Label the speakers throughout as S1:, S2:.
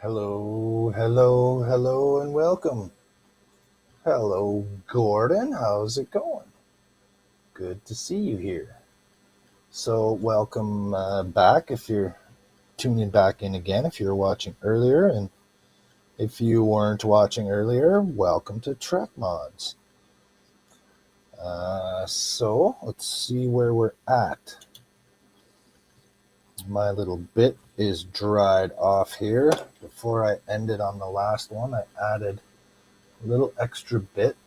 S1: Hello, hello, hello, and welcome. Hello, Gordon. How's it going? Good to see you here. So, welcome back if you're tuning back in again, if you were watching earlier. And if you weren't watching earlier, welcome to Trek Mods. So, let's see where we're at. My little bit is dried off here. Before I ended on the last one, I added a little extra bit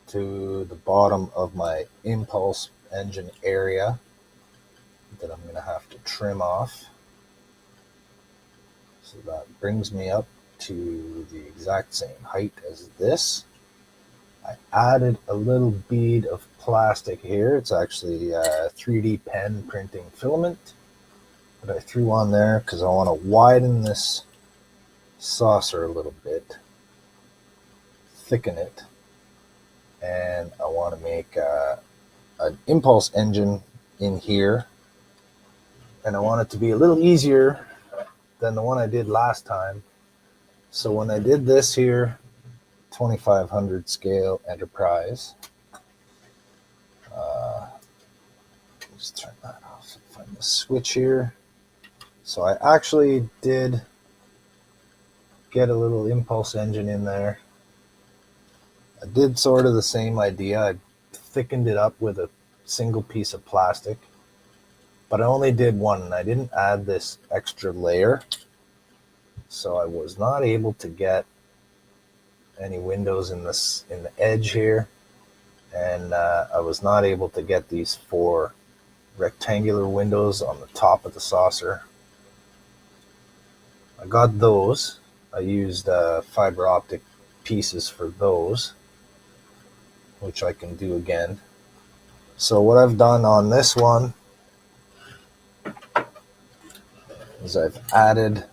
S1: to the bottom of my impulse engine area that I'm going to have to trim off. So that brings me up to the exact same height as this. I added a little bead of plastic here. It's actually 3D pen printing filament that I threw on there because I want to widen this saucer a little bit, thicken it, and I want to make an impulse engine in here, and I want it to be a little easier than the one I did last time. So when I did this here, 2500 scale Enterprise, just turn that off and find the switch here. So I actually did get a little impulse engine in there. I did sort of the same idea. I thickened it up with a single piece of plastic, but I only did one, and I didn't add this extra layer. So I was not able to get any windows in the edge here, and I was not able to get these 4 rectangular windows on the top of the saucer. I got those. I used fiber optic pieces for those, which I can do again. So what I've done on this one is I've added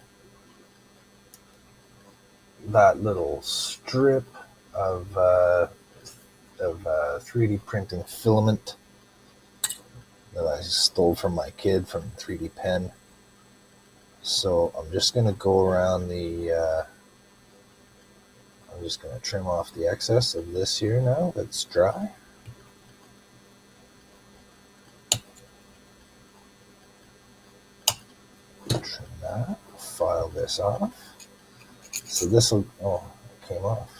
S1: that little strip of 3D printing filament that I stole from my kid from 3D Pen. So I'm just going to go around I'm just going to trim off the excess of this here now that's dry. Trim that, file this off. So this will, oh, it came off.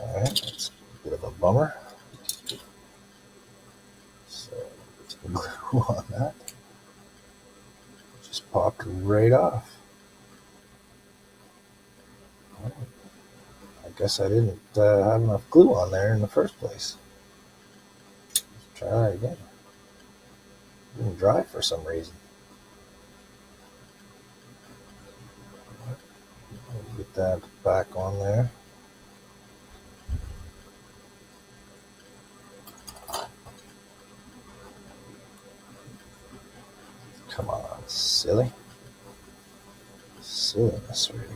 S1: All right, that's a bit of a bummer. So let's put glue on that. Just popped right off. I guess I didn't have enough glue on there in the first place. Let's try that again. It didn't dry for some reason. Get that back on there. Come on, silly. Silliness right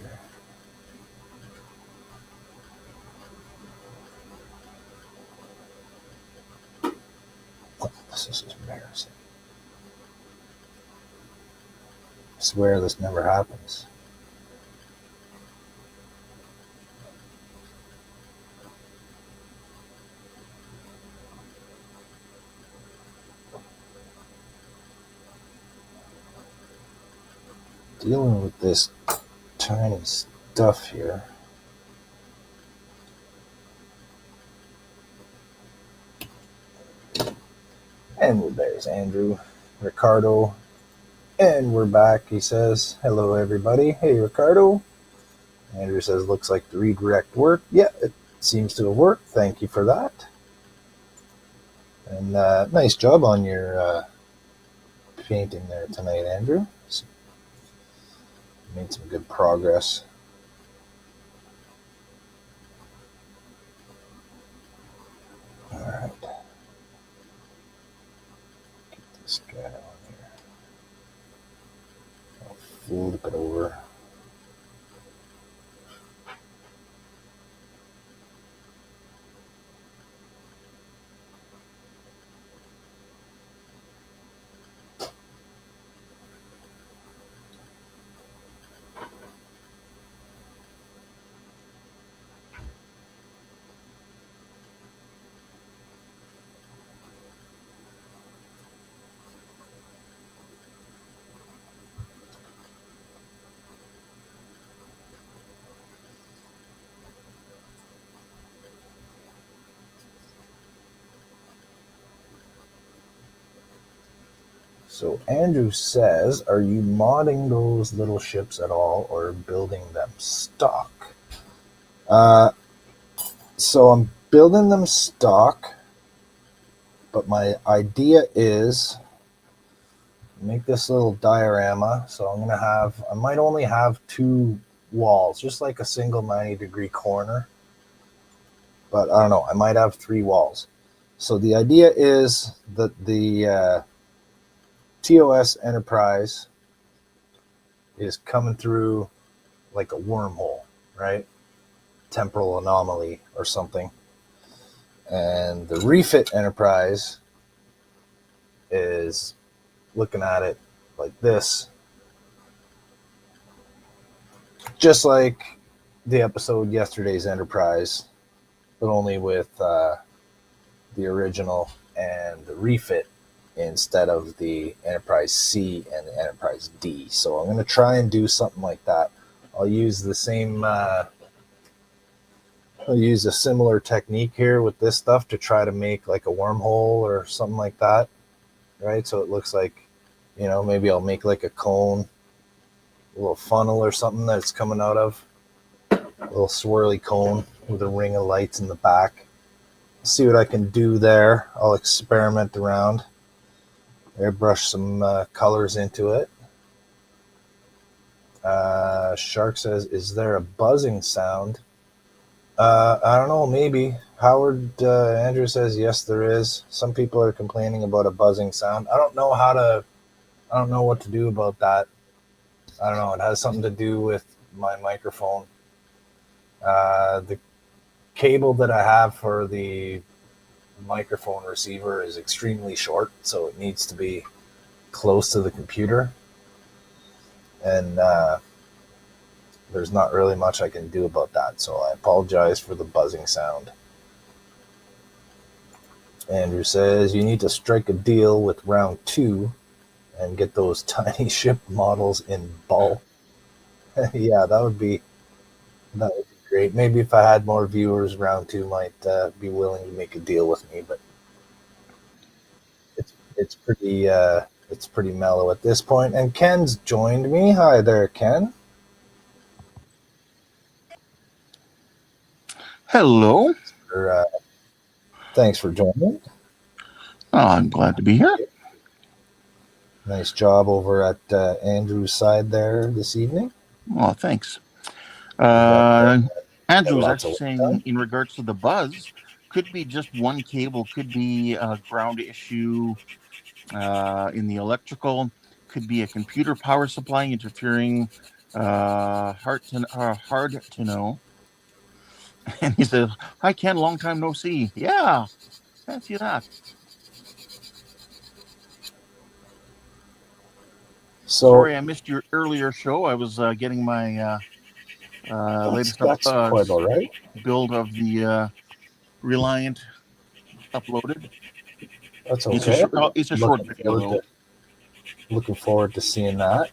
S1: here. Oh, this is embarrassing. I swear this never happens. Dealing with this tiny stuff here. And there's Andrew, Ricardo, and we're back, he says. Hello, everybody. Hey, Ricardo. Andrew says, looks like the redirect worked. Yeah, it seems to have worked. Thank you for that. And nice job on your painting there tonight, Andrew. So, made some good progress. All right. Get this guy on here. I'll flip it over. So Andrew says, are you modding those little ships at all or building them stock? So I'm building them stock, but my idea is make this little diorama. So I might only have 2 walls, just like a single 90-degree corner. But I don't know, I might have 3 walls. So the idea is that the TOS Enterprise is coming through like a wormhole, right? Temporal anomaly or something. And the Refit Enterprise is looking at it like this, just like the episode Yesterday's Enterprise, but only with the original and the refit instead of the Enterprise C and the Enterprise D. So I'm going to try and do something like that. I'll use the same, I'll use a similar technique here with this stuff to try to make like a wormhole or something like that, right? So it looks like, maybe I'll make like a cone, a little funnel or something that's coming out of, a little swirly cone with a ring of lights in the back. See what I can do there. I'll experiment around, airbrush some colors into it. Shark says, is there a buzzing sound? I don't know, maybe. Howard Andrew says, yes, there is. Some people are complaining about a buzzing sound. I don't know what to do about that. I don't know. It has something to do with my microphone. The cable that I have for the microphone receiver is extremely short, so it needs to be close to the computer. And there's not really much I can do about that, so I apologize for the buzzing sound. Andrew says, you need to strike a deal with round 2 and get those tiny ship models in bulk. Yeah, that would be great. Maybe if I had more viewers, round 2 might be willing to make a deal with me, but it's pretty mellow at this point. And Ken's joined me. Hi there, Ken.
S2: Hello.
S1: Thanks for joining.
S2: Oh, I'm glad to be here.
S1: Nice job over at Andrew's side there this evening.
S2: Oh, thanks. Andrew was actually saying, in regards to the buzz, could be just one cable, could be a ground issue in the electrical, could be a computer power supply interfering. Hard to know. And he said, "Hi Ken, long time no see." Yeah, fancy that.
S1: So,
S2: sorry I missed your earlier show. I was getting my latest
S1: that's quite all right.
S2: build of the Reliant uploaded.
S1: That's okay.
S2: It's a short video though.
S1: Looking forward to seeing that.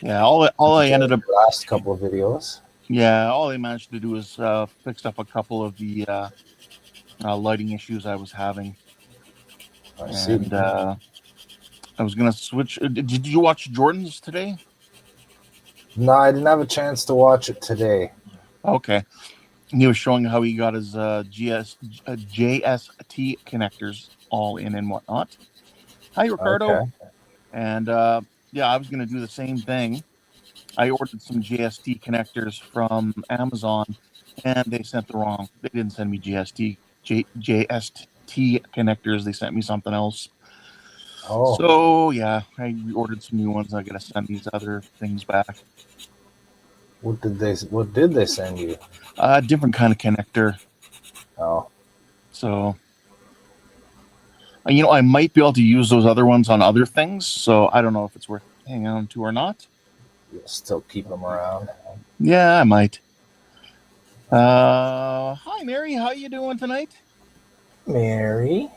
S2: Yeah, all I ended up
S1: last couple of videos.
S2: Yeah, all I managed to do is fix up a couple of the lighting issues I was having.
S1: I see.
S2: And I was gonna switch. Did you watch Jordan's today?
S1: No, I didn't have a chance to watch it today.
S2: Okay. He was showing how he got his JST connectors all in and whatnot. Hi, Ricardo.
S1: Okay.
S2: And yeah, I was going to do the same thing. I ordered some JST connectors from Amazon, and they sent the wrong. They didn't send me JST connectors. They sent me something else.
S1: Oh.
S2: So yeah, I ordered some new ones. I got to send these other things back.
S1: What did they send you?
S2: A different kind of connector.
S1: Oh.
S2: So, I might be able to use those other ones on other things. So I don't know if it's worth hanging on to or not.
S1: You'll still keep them around?
S2: Yeah, I might. Hi, Mary. How you doing tonight?
S1: Mary.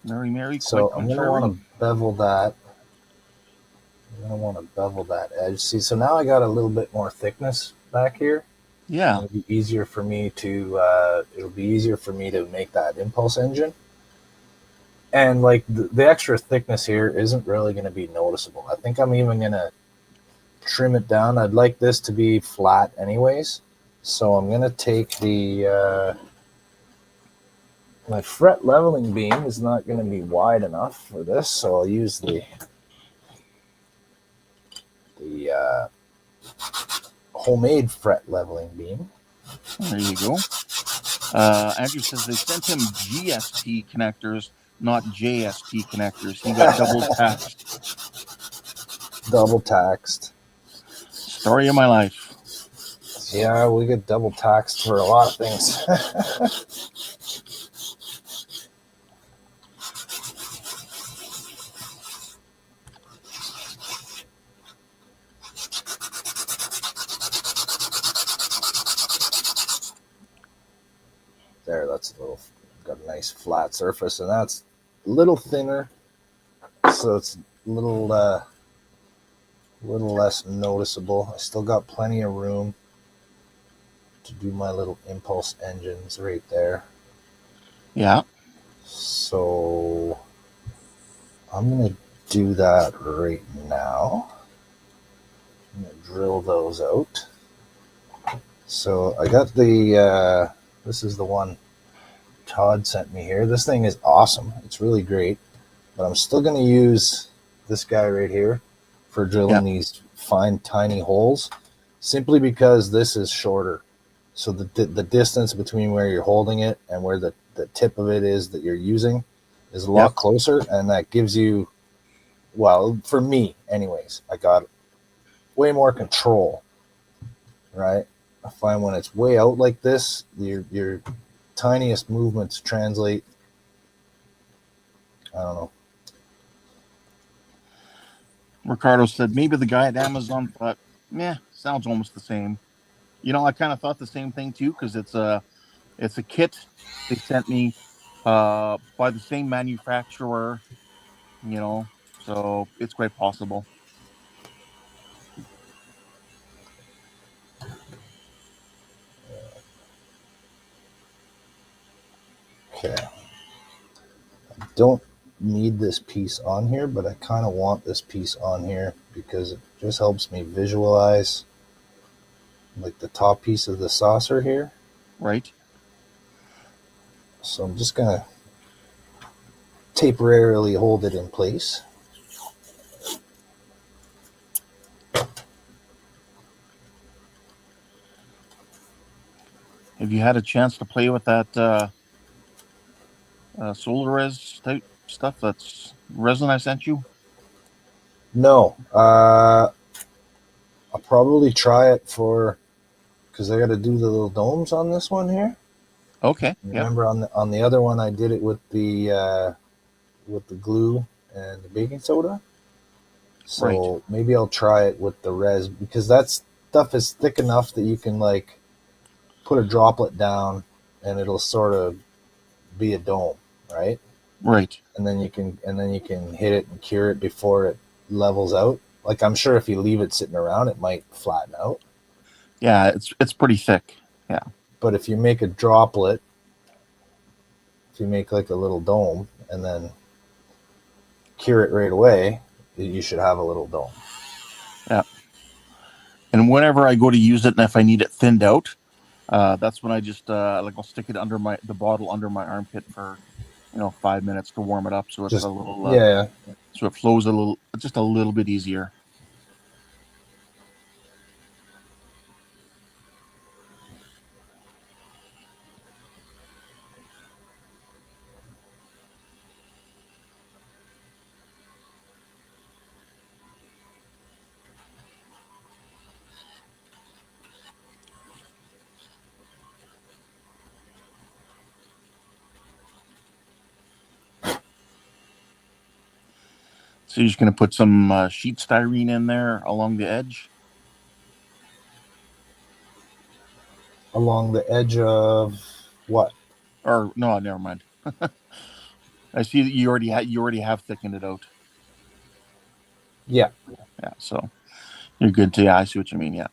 S2: Mary.
S1: So I'm gonna want to bevel that. I'm gonna want to bevel that edge. See, so now I got a little bit more thickness back here.
S2: Yeah.
S1: It'll be easier for me to. It'll be easier for me to make that impulse engine. And like the extra thickness here isn't really going to be noticeable. I think I'm even going to trim it down. I'd like this to be flat anyways. So I'm going to take my fret leveling beam is not going to be wide enough for this. So I'll use the homemade fret leveling beam.
S2: There you go. Andrew says they sent him GST connectors, not JST connectors. He got double taxed.
S1: Double taxed.
S2: Story of my life.
S1: Yeah, we get double taxed for a lot of things. There, that's a little, got a nice flat surface, and that's a little thinner, so it's a little less noticeable. I still got plenty of room to do my little impulse engines right there.
S2: Yeah.
S1: So I'm going to do that right now. I'm going to drill those out. So I got this is the one Todd sent me here. This thing is awesome. It's really great. But I'm still going to use this guy right here for drilling these fine, tiny holes, simply because this is shorter. So the distance between where you're holding it and where the tip of it is that you're using is a lot closer. And that gives you, well, for me anyways, I got way more control, right? I find when it's way out like this, your tiniest movements translate, I don't know.
S2: Ricardo said maybe the guy at Amazon thought, sounds almost the same. I kind of thought the same thing too, because it's a kit they sent me by the same manufacturer, so it's quite possible.
S1: Okay. I don't need this piece on here, but I kind of want this piece on here because it just helps me visualize like the top piece of the saucer here.
S2: Right.
S1: So I'm just going to temporarily hold it in place.
S2: Have you had a chance to play with that solar res type stuff? That's resin I sent you.
S1: No, I'll probably try it because I got to do the little domes on this one here.
S2: Okay.
S1: Remember on the other one I did it with the glue and the baking soda. So maybe I'll try it with the res because that stuff is thick enough that you can like put a droplet down and it'll sort of be a dome, right?
S2: Right.
S1: And then you can hit it and cure it before it levels out. Like I'm sure if you leave it sitting around, it might flatten out.
S2: Yeah, it's pretty thick. Yeah.
S1: But if you make a droplet, if you make like a little dome and then cure it right away, you should have a little dome.
S2: Yeah. And whenever I go to use it, and if I need it thinned out, that's when I just I'll stick it under the bottle under my armpit for 5 minutes to warm it up, so it's
S1: Just
S2: a little so it flows just a little bit easier. So you're just going to put some sheet styrene in there along the edge?
S1: Along the edge of what?
S2: Or no, never mind. I see that you already have thickened it out.
S1: Yeah.
S2: Yeah, so you're good to. Yeah, I see what you mean. Yeah.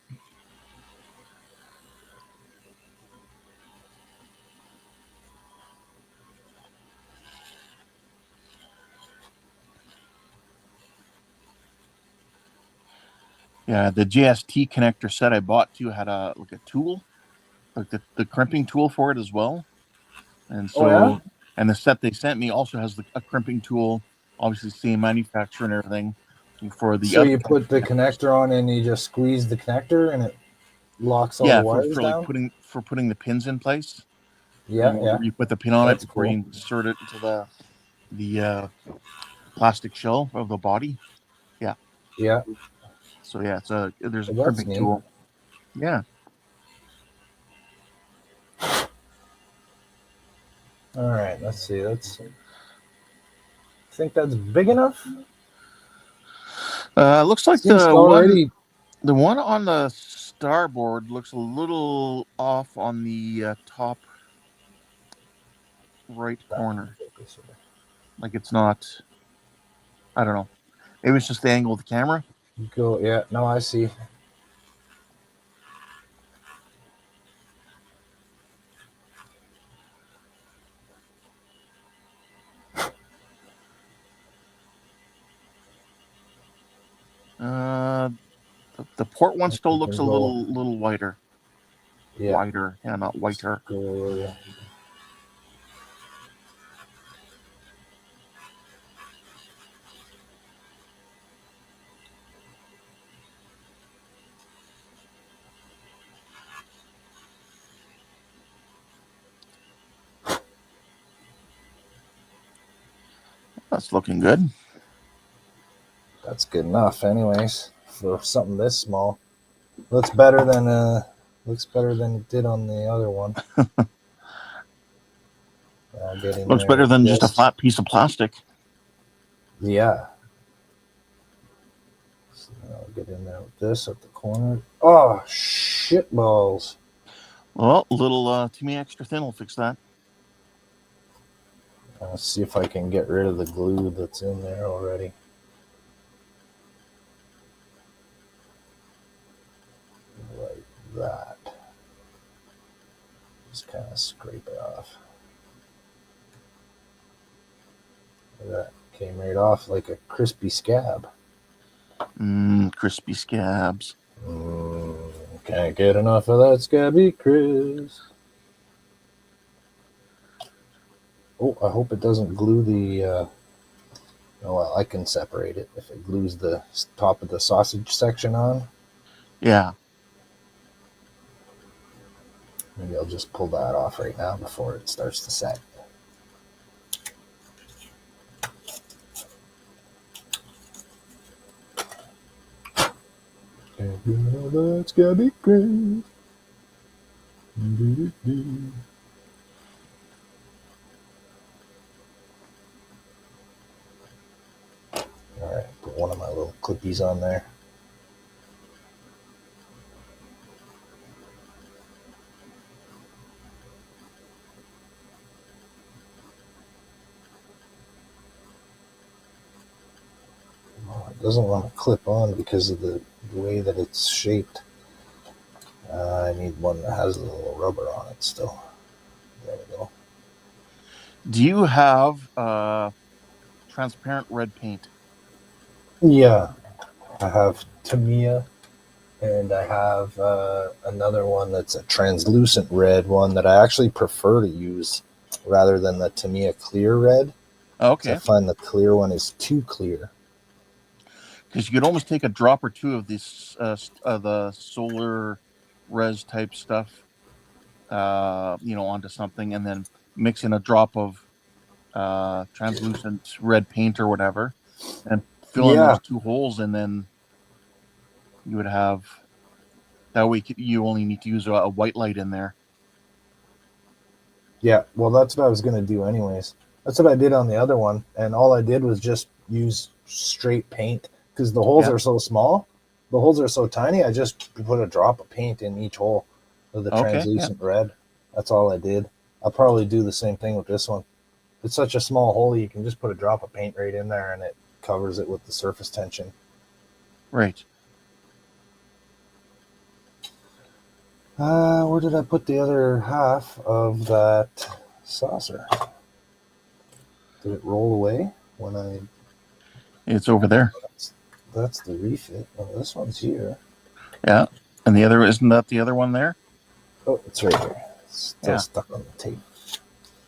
S2: Yeah, the JST connector set I bought too had a tool, like the crimping tool for it as well. And
S1: Oh yeah.
S2: so, and the set they sent me also has a crimping tool, obviously same manufacturer and everything for the
S1: So
S2: other
S1: you
S2: type
S1: put
S2: of
S1: the
S2: connectors.
S1: connector on and you just squeeze the connector and it locks all the
S2: Yeah,
S1: wires
S2: for like
S1: down.
S2: putting the pins in place.
S1: Yeah, yeah,
S2: You put the pin on it
S1: that's
S2: before
S1: cool.
S2: you insert it into the plastic shell of the body. Yeah.
S1: Yeah,
S2: So yeah, there's a
S1: well, that's
S2: crimping
S1: neat.
S2: tool. Yeah.
S1: All right, let's see. Let's think that's big enough.
S2: Looks like
S1: Seems to already.
S2: the one on the starboard looks a little off on the top right
S1: Back in
S2: corner.
S1: focus here.
S2: Like it's not. I don't know. Maybe it's just the angle of the camera.
S1: Go. Yeah. No, I see.
S2: Uh, the port one
S1: If
S2: still
S1: we
S2: looks
S1: can
S2: a
S1: go.
S2: little wider.
S1: Yeah.
S2: Wider. Yeah, not
S1: Let's
S2: whiter.
S1: go.
S2: That's looking good.
S1: That's good enough, anyways, for something this small. Looks better than it did on the other one. I'll get in
S2: Looks
S1: there
S2: better
S1: with
S2: than just a
S1: this.
S2: flat piece of plastic.
S1: Yeah. So I'll get in there with this at the corner. Oh, shit balls.
S2: Well, a little to me extra thin will fix that.
S1: Let's see if I can get rid of the glue that's in there already. Like that. Just kind of scrape it off. That came right off like a crispy scab.
S2: Crispy scabs.
S1: Can't get enough of that scabby crisp. Oh, I hope it doesn't glue the. Oh, well, I can separate it if it glues the top of the sausage section on.
S2: Yeah.
S1: Maybe I'll just pull that off right now before it starts to set. That's gotta be great. All right, put one of my little clippies on there. Oh, it doesn't want to clip on because of the way that it's shaped. I need one that has a little rubber on it still. There we go.
S2: Do you have transparent red paint?
S1: Yeah, I have Tamiya, and I have another one that's a translucent red one that I actually prefer to use rather than the Tamiya clear red. So I
S2: Okay.
S1: find the clear one is too clear.
S2: Because you could almost take a drop or two of this the solar res type stuff, onto something, and then mix in a drop of translucent red paint or whatever, and fill in
S1: Yeah,
S2: those two holes, and then you would have that way. You only need to use a white light in there.
S1: yeah. Well, that's what I was going to do anyways. That's what I did on the other one. And all I did was just use straight paint because the holes
S2: Yeah.
S1: are so small. The holes are so tiny. I just put a drop of paint in each hole of the
S2: Okay. Yeah.
S1: translucent red. That's all I did. I'll probably do the same thing with this one. It's such a small hole, you can just put a drop of paint right in there and it covers it with the surface tension.
S2: Right.
S1: Where did I put the other half of that saucer? Did it roll away when I?
S2: It's over there.
S1: that's the refit. Oh, this one's here.
S2: Yeah. And the other, isn't that the other one there?
S1: Oh, it's right here. It's still stuck on the tape.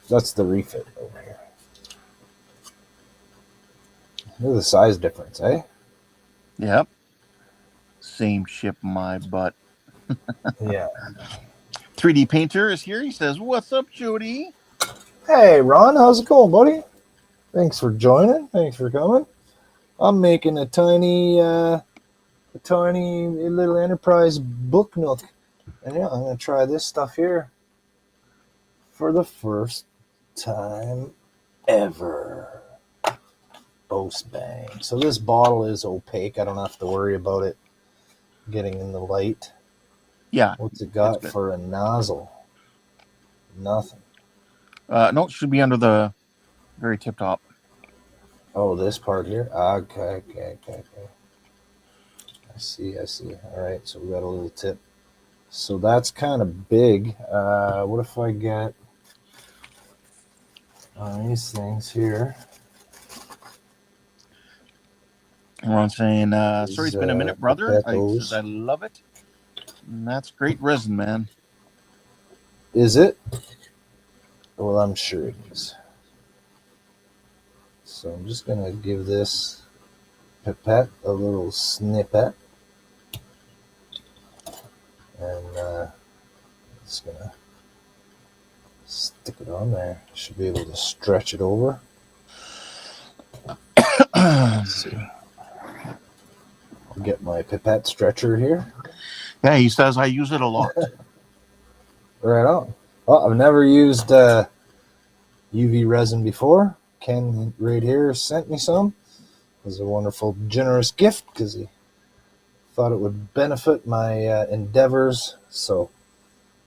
S1: That's the refit over here. Look at the size difference, eh?
S2: Yep. Same ship, my butt.
S1: Yeah.
S2: 3D Painter is here. He says, "What's up, Jody?"
S1: Hey, Ron, how's it going, buddy? Thanks for joining. Thanks for coming. I'm making a tiny little enterprise book nook. And yeah, I'm going to try this stuff here for the first time ever. Boast bang. So this bottle is opaque. I don't have to worry about it getting in the light.
S2: Yeah.
S1: What's it got for a nozzle? Nothing.
S2: No, it should be under the very tip top.
S1: Oh, this part here? Okay. I see. All right, so we got a little tip. So that's kind of big. What if I get these things here?
S2: Everyone's saying, sorry, it's been a minute, brother. I love it. And that's great resin, man.
S1: Is it? Well, I'm sure it is. So I'm just going to give this pipette a little snippet. And just going to stick it on there. Should be able to stretch it over. Let's see. I'll get my pipette stretcher here.
S2: Yeah, he says I use it a lot.
S1: Right on. Well, I've never used UV resin before. Ken right here sent me some. It was a wonderful, generous gift because he thought it would benefit my endeavors. So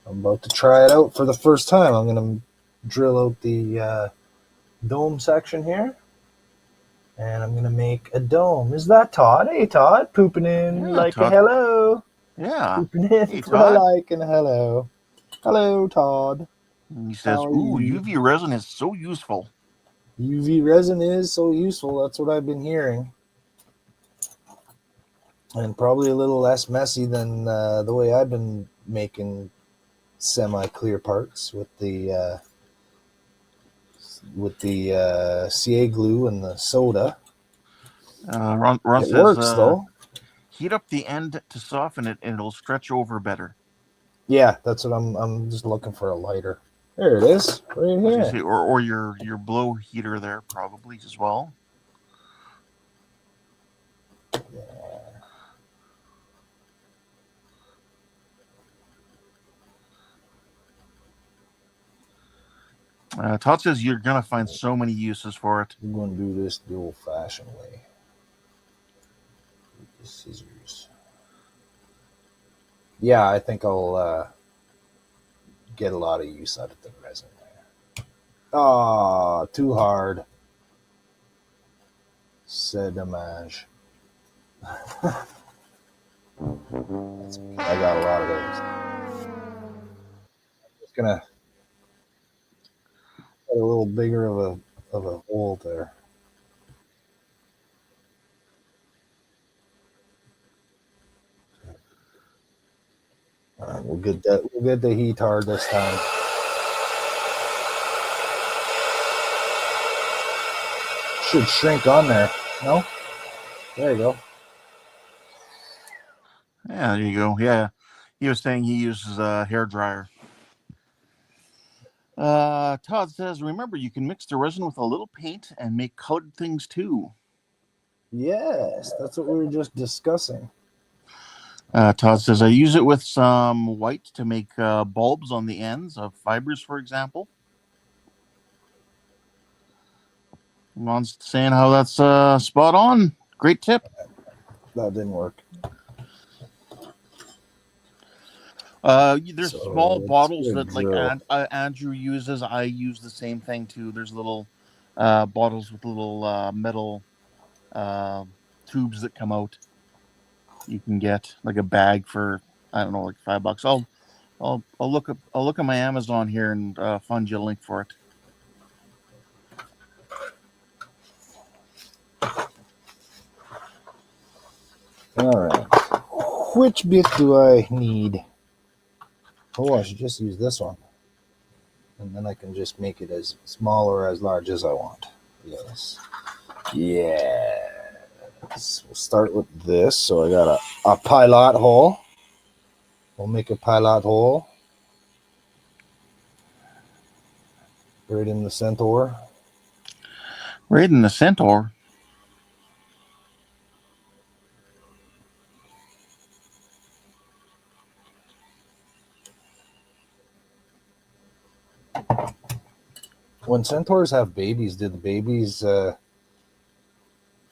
S1: I'm about to try it out for the first time. I'm going to drill out the dome section here. And I'm going to make a dome. Is that Todd? Hey, Todd. Pooping in like Todd. A hello.
S2: Yeah.
S1: Pooping in hey, for like a hello. Hello, Todd.
S2: And he says, ooh, UV resin is so useful.
S1: UV resin is so useful. That's what I've been hearing. And probably a little less messy than the way I've been making semi-clear parts with the CA glue and the soda.
S2: Ron
S1: it
S2: says,
S1: works though.
S2: Heat up the end to soften it, and it'll stretch over better.
S1: Yeah, that's what I'm just looking for a lighter. There it is, right here.
S2: Say, or your blow heater there probably as well. Todd says you're going to find so many uses for it.
S1: I'm going to do this the old-fashioned way. With the scissors. Yeah, I think I'll get a lot of use out of the resin there. Oh, too hard. C'est dommage. I got a lot of those. I'm just going to a little bigger of a hole there. All right, we'll get the heat hard this time. Should shrink on there. No? There you go.
S2: Yeah, there you go. Yeah. He was saying he uses a hair dryer. Todd says, remember, you can mix the resin with a little paint and make colored things too.
S1: Yes, that's what we were just discussing.
S2: Todd says, I use it with some white to make bulbs on the ends of fibers, for example. Ron's saying how that's spot on. Great tip.
S1: That didn't work.
S2: There's small bottles that like Andrew uses. I use the same thing too. There's little bottles with little metal tubes that come out. You can get like a bag for I don't know, like $5. I'll look at my Amazon here and find you a link for it.
S1: All right. Which bit do I need? Oh, I should just use this one. And then I can just make it as small or as large as I want. Yes. Yes. We'll start with this. So I got a pilot hole. We'll make a pilot hole right in the center.
S2: Right in the center.
S1: When centaurs have babies, do the babies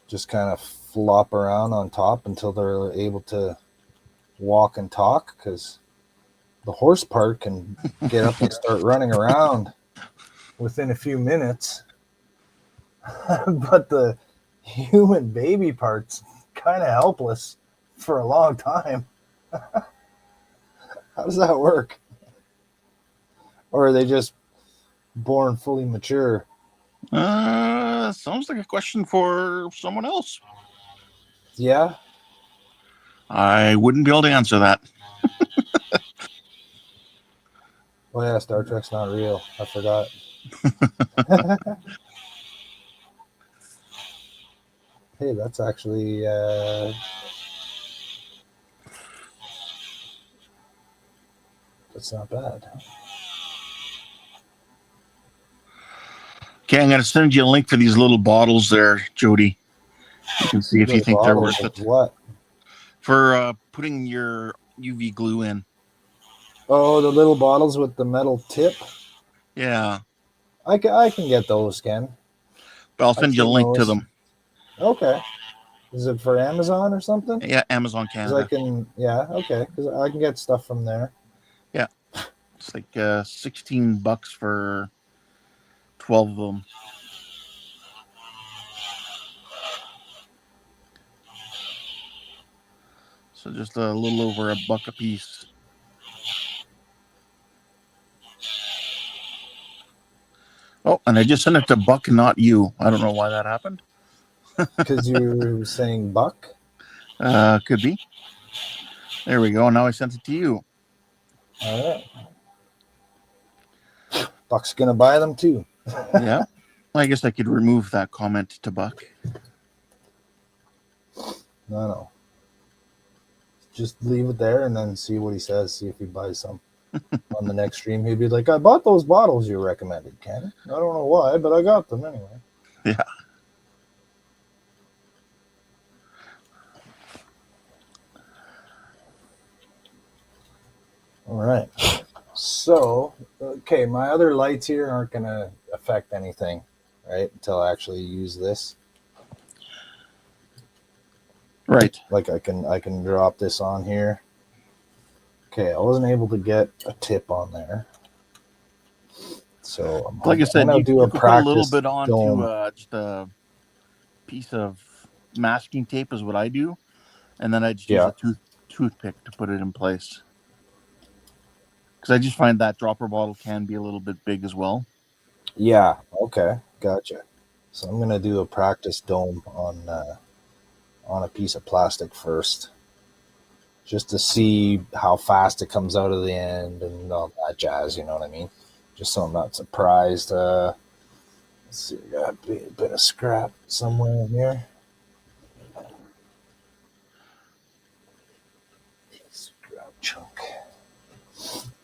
S1: just kind of flop around on top until they're able to walk and talk? Because the horse part can get up and start running around within a few minutes, but the human baby part's kind of helpless for a long time. How does that work? Or are they just born fully mature?
S2: Sounds like a question for someone else.
S1: Yeah.
S2: I wouldn't be able to answer that.
S1: Oh yeah, Star Trek's not real. I forgot. Hey, that's actually that's not bad.
S2: Okay, I'm going to send you a link for these little bottles there, Jody. You can see if you
S1: Little
S2: think they're
S1: bottles
S2: worth
S1: of
S2: it.
S1: what?
S2: For putting your UV glue in.
S1: Oh, the little bottles with the metal tip.
S2: Yeah.
S1: I can get those, Ken.
S2: But I'll
S1: I've
S2: send you a
S1: seen
S2: link to
S1: those.
S2: them.
S1: Okay. Is it for Amazon or something?
S2: Yeah, Amazon
S1: Because I
S2: Canada.
S1: can, yeah, okay. Because I can get stuff from there.
S2: Yeah. It's like $16 for 12 of them. So just a little over $1 a piece. Oh, and I just sent it to Buck, not you. I don't know why that happened.
S1: Because you're saying buck.
S2: Could be. There we go. Now I sent it to you.
S1: All right. Buck's gonna buy them too.
S2: Yeah. I guess I could remove that comment to Buck.
S1: No. Just leave it there and then see what he says. See if he buys some. On the next stream, he'd be like, "I bought those bottles you recommended, Ken. I don't know why, but I got them anyway."
S2: Yeah.
S1: All right. So, okay, my other lights here aren't going to affect anything, right? Until I actually use this.
S2: Right.
S1: Like I can drop this on here. Okay, I wasn't able to get a tip on there. So
S2: Like I
S1: I'm
S2: said,
S1: gonna
S2: you
S1: do a
S2: could put a little
S1: practice
S2: bit onto
S1: dome.
S2: just a piece of masking tape is what I do. And then I just use
S1: Yeah.
S2: a toothpick to put it in place. Because I just find that dropper bottle can be a little bit big as well.
S1: Yeah. Okay. Gotcha. So I'm gonna do a practice dome on a piece of plastic first, just to see how fast it comes out of the end and all that jazz. You know what I mean? Just so I'm not surprised. Let's see, I got a bit of scrap somewhere in here. Scrap chunk.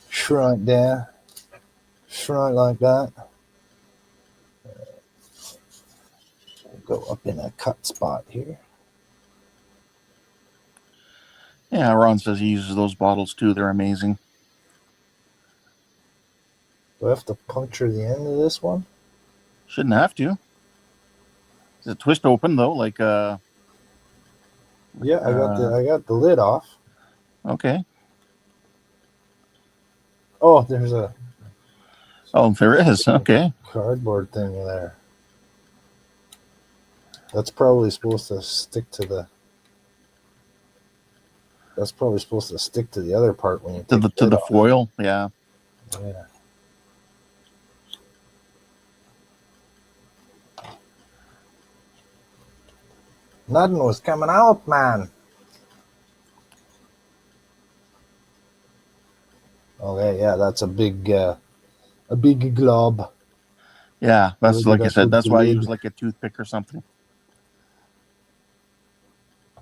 S1: Shrunk down. Shrunk like that. Go up in a cut spot here.
S2: Yeah, Ron says he uses those bottles too. They're amazing.
S1: Do I have to puncture the end of this one?
S2: Shouldn't have to. Is it twist open though?
S1: Yeah, I got the lid off.
S2: Okay.
S1: Oh, there's a
S2: Oh, there is. Okay.
S1: cardboard thing there. That's probably supposed to stick to the. That's probably supposed to stick to the other part when you take
S2: To
S1: the lid
S2: the
S1: off.
S2: foil. Yeah.
S1: Yeah. Nothing was coming out, man. Yeah, that's a big glob.
S2: Yeah, that's
S1: Load it
S2: like I
S1: up
S2: said.
S1: with
S2: That's
S1: the
S2: why I use
S1: lid.
S2: like a toothpick or something.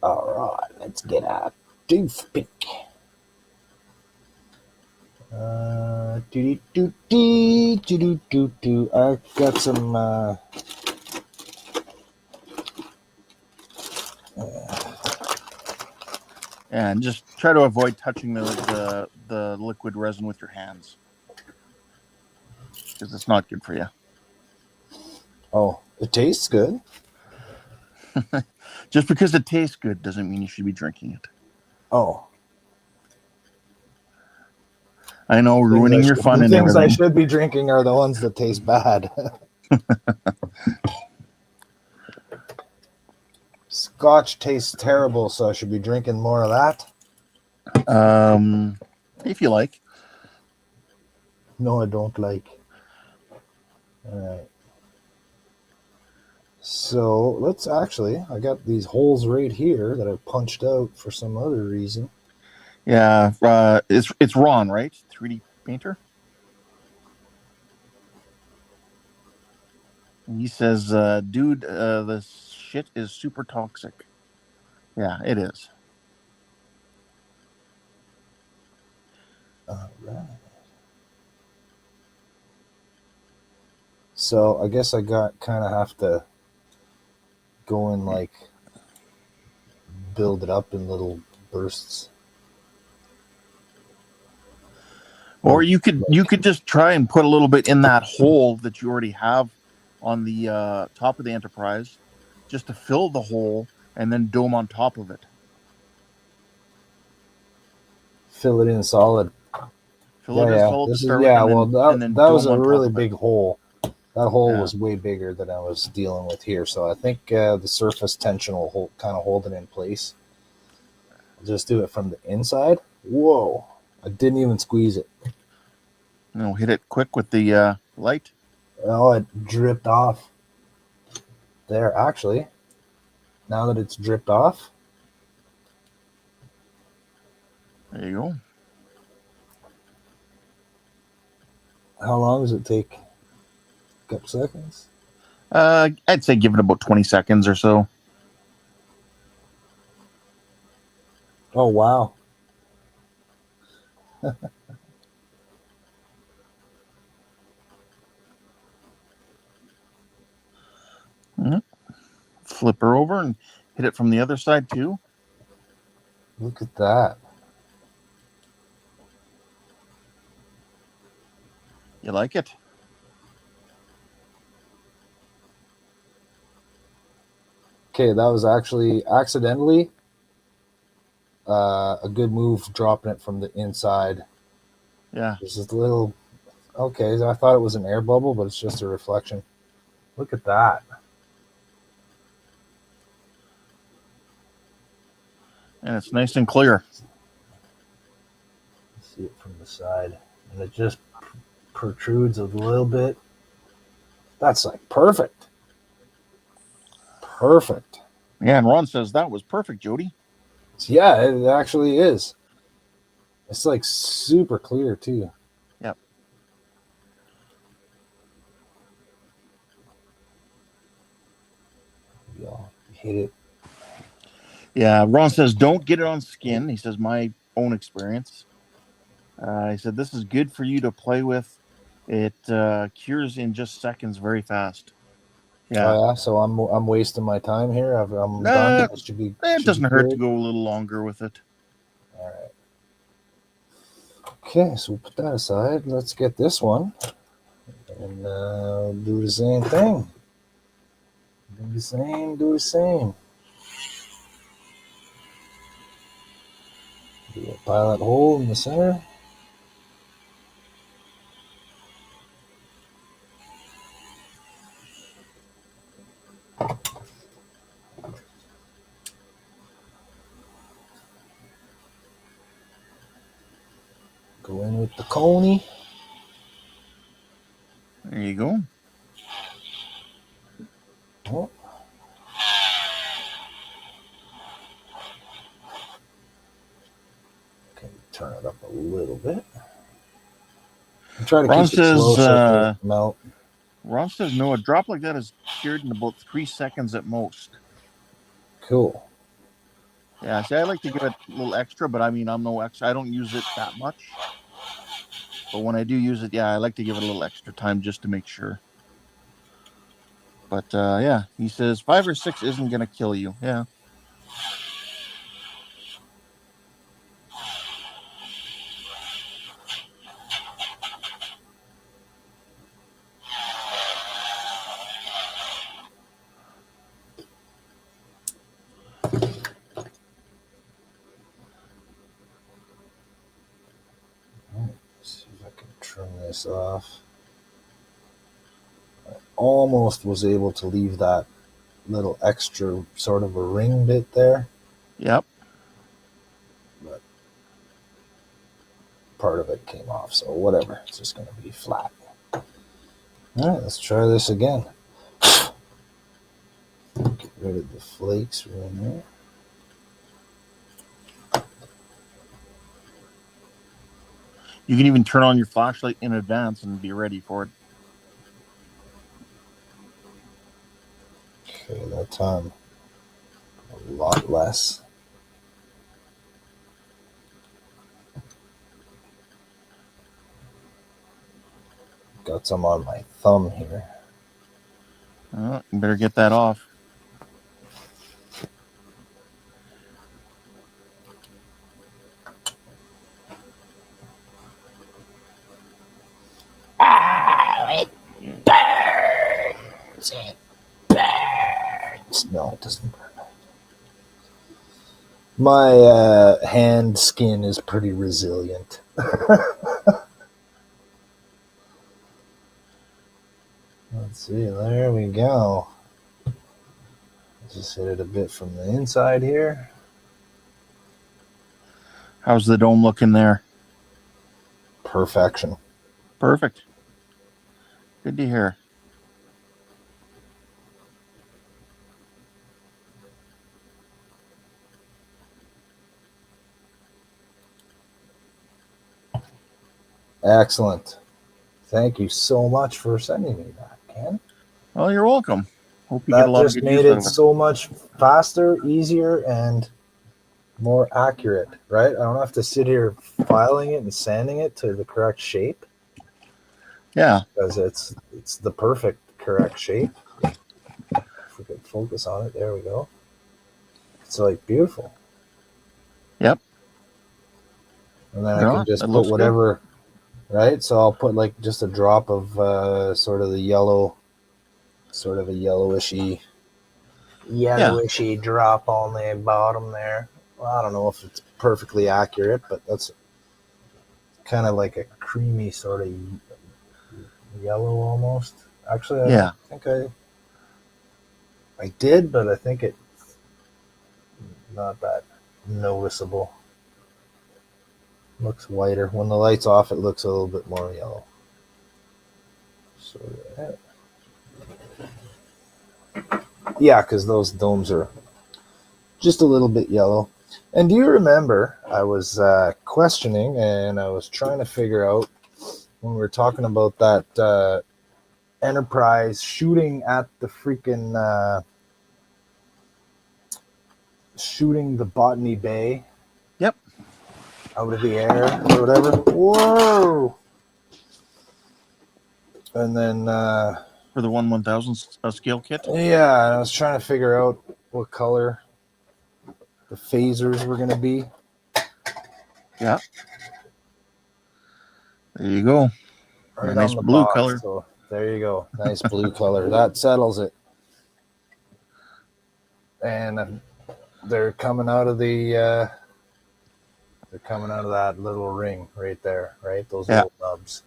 S1: All right, let's get a toothpick. I got some.
S2: And just try to avoid touching the liquid resin with your hands because it's not good for you.
S1: Oh, it tastes good.
S2: Just because it tastes good doesn't mean you should be drinking it.
S1: Oh,
S2: I know, ruining your fun
S1: the
S2: and
S1: things I
S2: everything.
S1: should be drinking are the ones that taste bad. Scotch tastes terrible, so I should be drinking more of that.
S2: If you like.
S1: No, I don't like. All right. So let's actually, I got these holes right here that I punched out for some other reason.
S2: Yeah, it's Ron, right? 3D painter. And he says, "Dude, the shit is super toxic." Yeah, it is.
S1: All right. So I guess I got kind of have to go and like build it up in little bursts.
S2: Or
S1: Like,
S2: you could just try and put a little bit in that hole that you already have on the top of the Enterprise, just to fill the hole and then dome on top of it.
S1: fill it in solid.
S2: Fill
S1: Yeah,
S2: it in
S1: yeah.
S2: solid to
S1: This is
S2: start with,
S1: yeah. Well,
S2: and
S1: that
S2: then
S1: that was
S2: dome
S1: a
S2: on top
S1: really
S2: of it.
S1: big hole. That hole
S2: Yeah.
S1: was way bigger than I was dealing with here. So I think the surface tension will kind of hold it in place. I'll just do it from the inside. Whoa! I didn't even squeeze it.
S2: Hit it quick with the light.
S1: Oh, it dripped off. There, actually, now that it's dripped off,
S2: There you go.
S1: how long does it take? A couple seconds.
S2: I'd say give it about 20 seconds or so.
S1: Oh wow!
S2: Mhm. Flip her over and hit it from the other side too.
S1: Look at that.
S2: You like it?
S1: Okay, that was actually accidentally a good move dropping it from the inside.
S2: Yeah.
S1: There's this little. Okay, I thought it was an air bubble, but it's just a reflection. Look at that.
S2: And it's nice and clear.
S1: See it from the side, and it just protrudes a little bit. That's like perfect. Perfect.
S2: Yeah, and Ron says that was perfect, Jody.
S1: Yeah, it actually is. It's like super clear too.
S2: Yep.
S1: Y'all hit it.
S2: Yeah, Ron says don't get it on skin. He says my own experience. He said this is good for you to play with. It cures in just seconds, very fast. Yeah.
S1: Oh yeah, so I'm wasting my time here. I'm done.
S2: Uh,
S1: I
S2: it
S1: should be
S2: doesn't hurt to
S1: cured.
S2: go a little longer with it.
S1: All right. Okay, so we'll put that aside. Let's get this one and do the same thing. Do the same. Do the same. Do a pilot hole in the center. Go in with the coney.
S2: There you go.
S1: Oh. Okay, turn it up a little bit. try to
S2: Ron
S1: keep it slow
S2: says,
S1: so it doesn't melt.
S2: no, a drop like that is cured in about 3 seconds at most.
S1: Cool.
S2: Yeah, see, I like to give it a little extra, but I mean, I'm no extra. I don't use it that much. But when I do use it, yeah, I like to give it a little extra time just to make sure. But yeah, he says 5 or 6 isn't going to kill you. Yeah.
S1: Let's see if I can trim this off. I almost was able to leave that little extra sort of a ring bit there.
S2: Yep.
S1: But part of it came off, so whatever. It's just going to be flat. All right, let's try this again. Get rid of the flakes right there.
S2: You can even turn on your flashlight in advance and be ready for it.
S1: Okay, that time a lot less. Got some on my thumb here.
S2: You better get that off.
S1: It burns. It burns. No, it doesn't burn. My hand skin is pretty resilient. Let's see, there we go. Just hit it a bit from the inside here.
S2: How's the dome looking there?
S1: Perfection.
S2: Perfect. Good to hear.
S1: Excellent. Thank you so much for sending me that, Ken.
S2: Well, you're welcome. Hope you get
S1: That
S2: a lot of
S1: just
S2: good
S1: made
S2: use out
S1: it
S2: of it.
S1: so much faster, easier, and more accurate, right? I don't have to sit here filing it and sanding it to the correct shape.
S2: Yeah.
S1: Because it's the perfect correct shape. If we could focus on it, there we go. It's like beautiful.
S2: Yep.
S1: And then I can just put whatever, right? So I'll put like just a drop of sort of the yellow, sort of a yellowishy drop on the bottom there. Well, I don't know if it's perfectly accurate, but that's kind of like a creamy sort of yellow almost. Actually, I don't think I did, but I think it's not that noticeable. Looks whiter. When the light's off, it looks a little bit more yellow. So, yeah, because those domes are just a little bit yellow. And do you remember I was questioning and I was trying to figure out when we were talking about that Enterprise shooting at the freaking shooting the Botany Bay.
S2: Yep.
S1: Out of the air or whatever. Whoa! And then
S2: for the 1/1000 scale kit.
S1: Yeah, I was trying to figure out what color the phasers were going to be.
S2: Yeah. There you go.
S1: Right
S2: a nice
S1: on the
S2: blue
S1: box,
S2: color.
S1: So there you go. Nice blue color. That settles it. And they're coming out of that little ring right there, right? Those little nubs.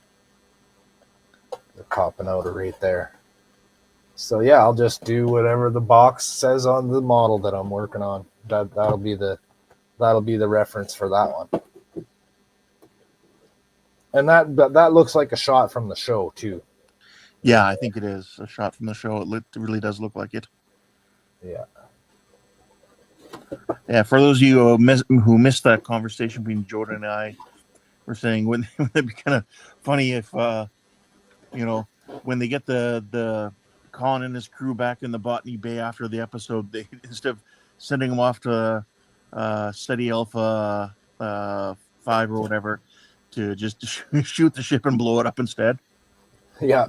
S1: They're popping out right there. So yeah, I'll just do whatever the box says on the model that I'm working on. That'll be the reference for that one. And that looks like a shot from the show too.
S2: Yeah, I think it is a shot from the show. It really does look like it.
S1: Yeah.
S2: Yeah, for those of you who missed that conversation between Jordan and I, we're saying wouldn't it be kind of funny if when they get the Colin and his crew back in the Botany Bay after the episode, they instead of sending them off to Steady Alpha 5 or whatever to just shoot the ship and blow it up instead.
S1: Yeah.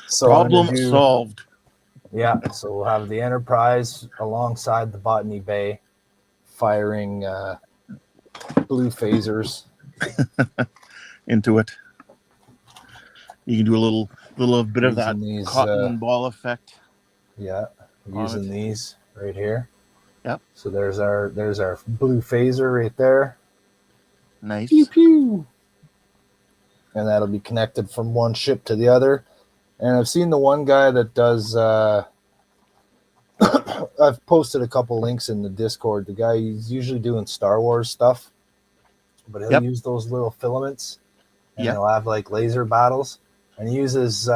S1: So
S2: problem solved.
S1: Yeah. So we'll have the Enterprise alongside the Botany Bay, firing blue phasers
S2: into it. You can do a little bit of that
S1: these,
S2: cotton ball effect.
S1: Yeah, using these right here.
S2: Yep.
S1: So there's our blue phaser right there.
S2: Nice.
S1: Pew pew. And that'll be connected from one ship to the other. And I've seen the one guy that does. I've posted a couple links in the Discord. The guy, he's usually doing Star Wars stuff, but he'll use those little filaments, and he'll have like laser battles, and he uses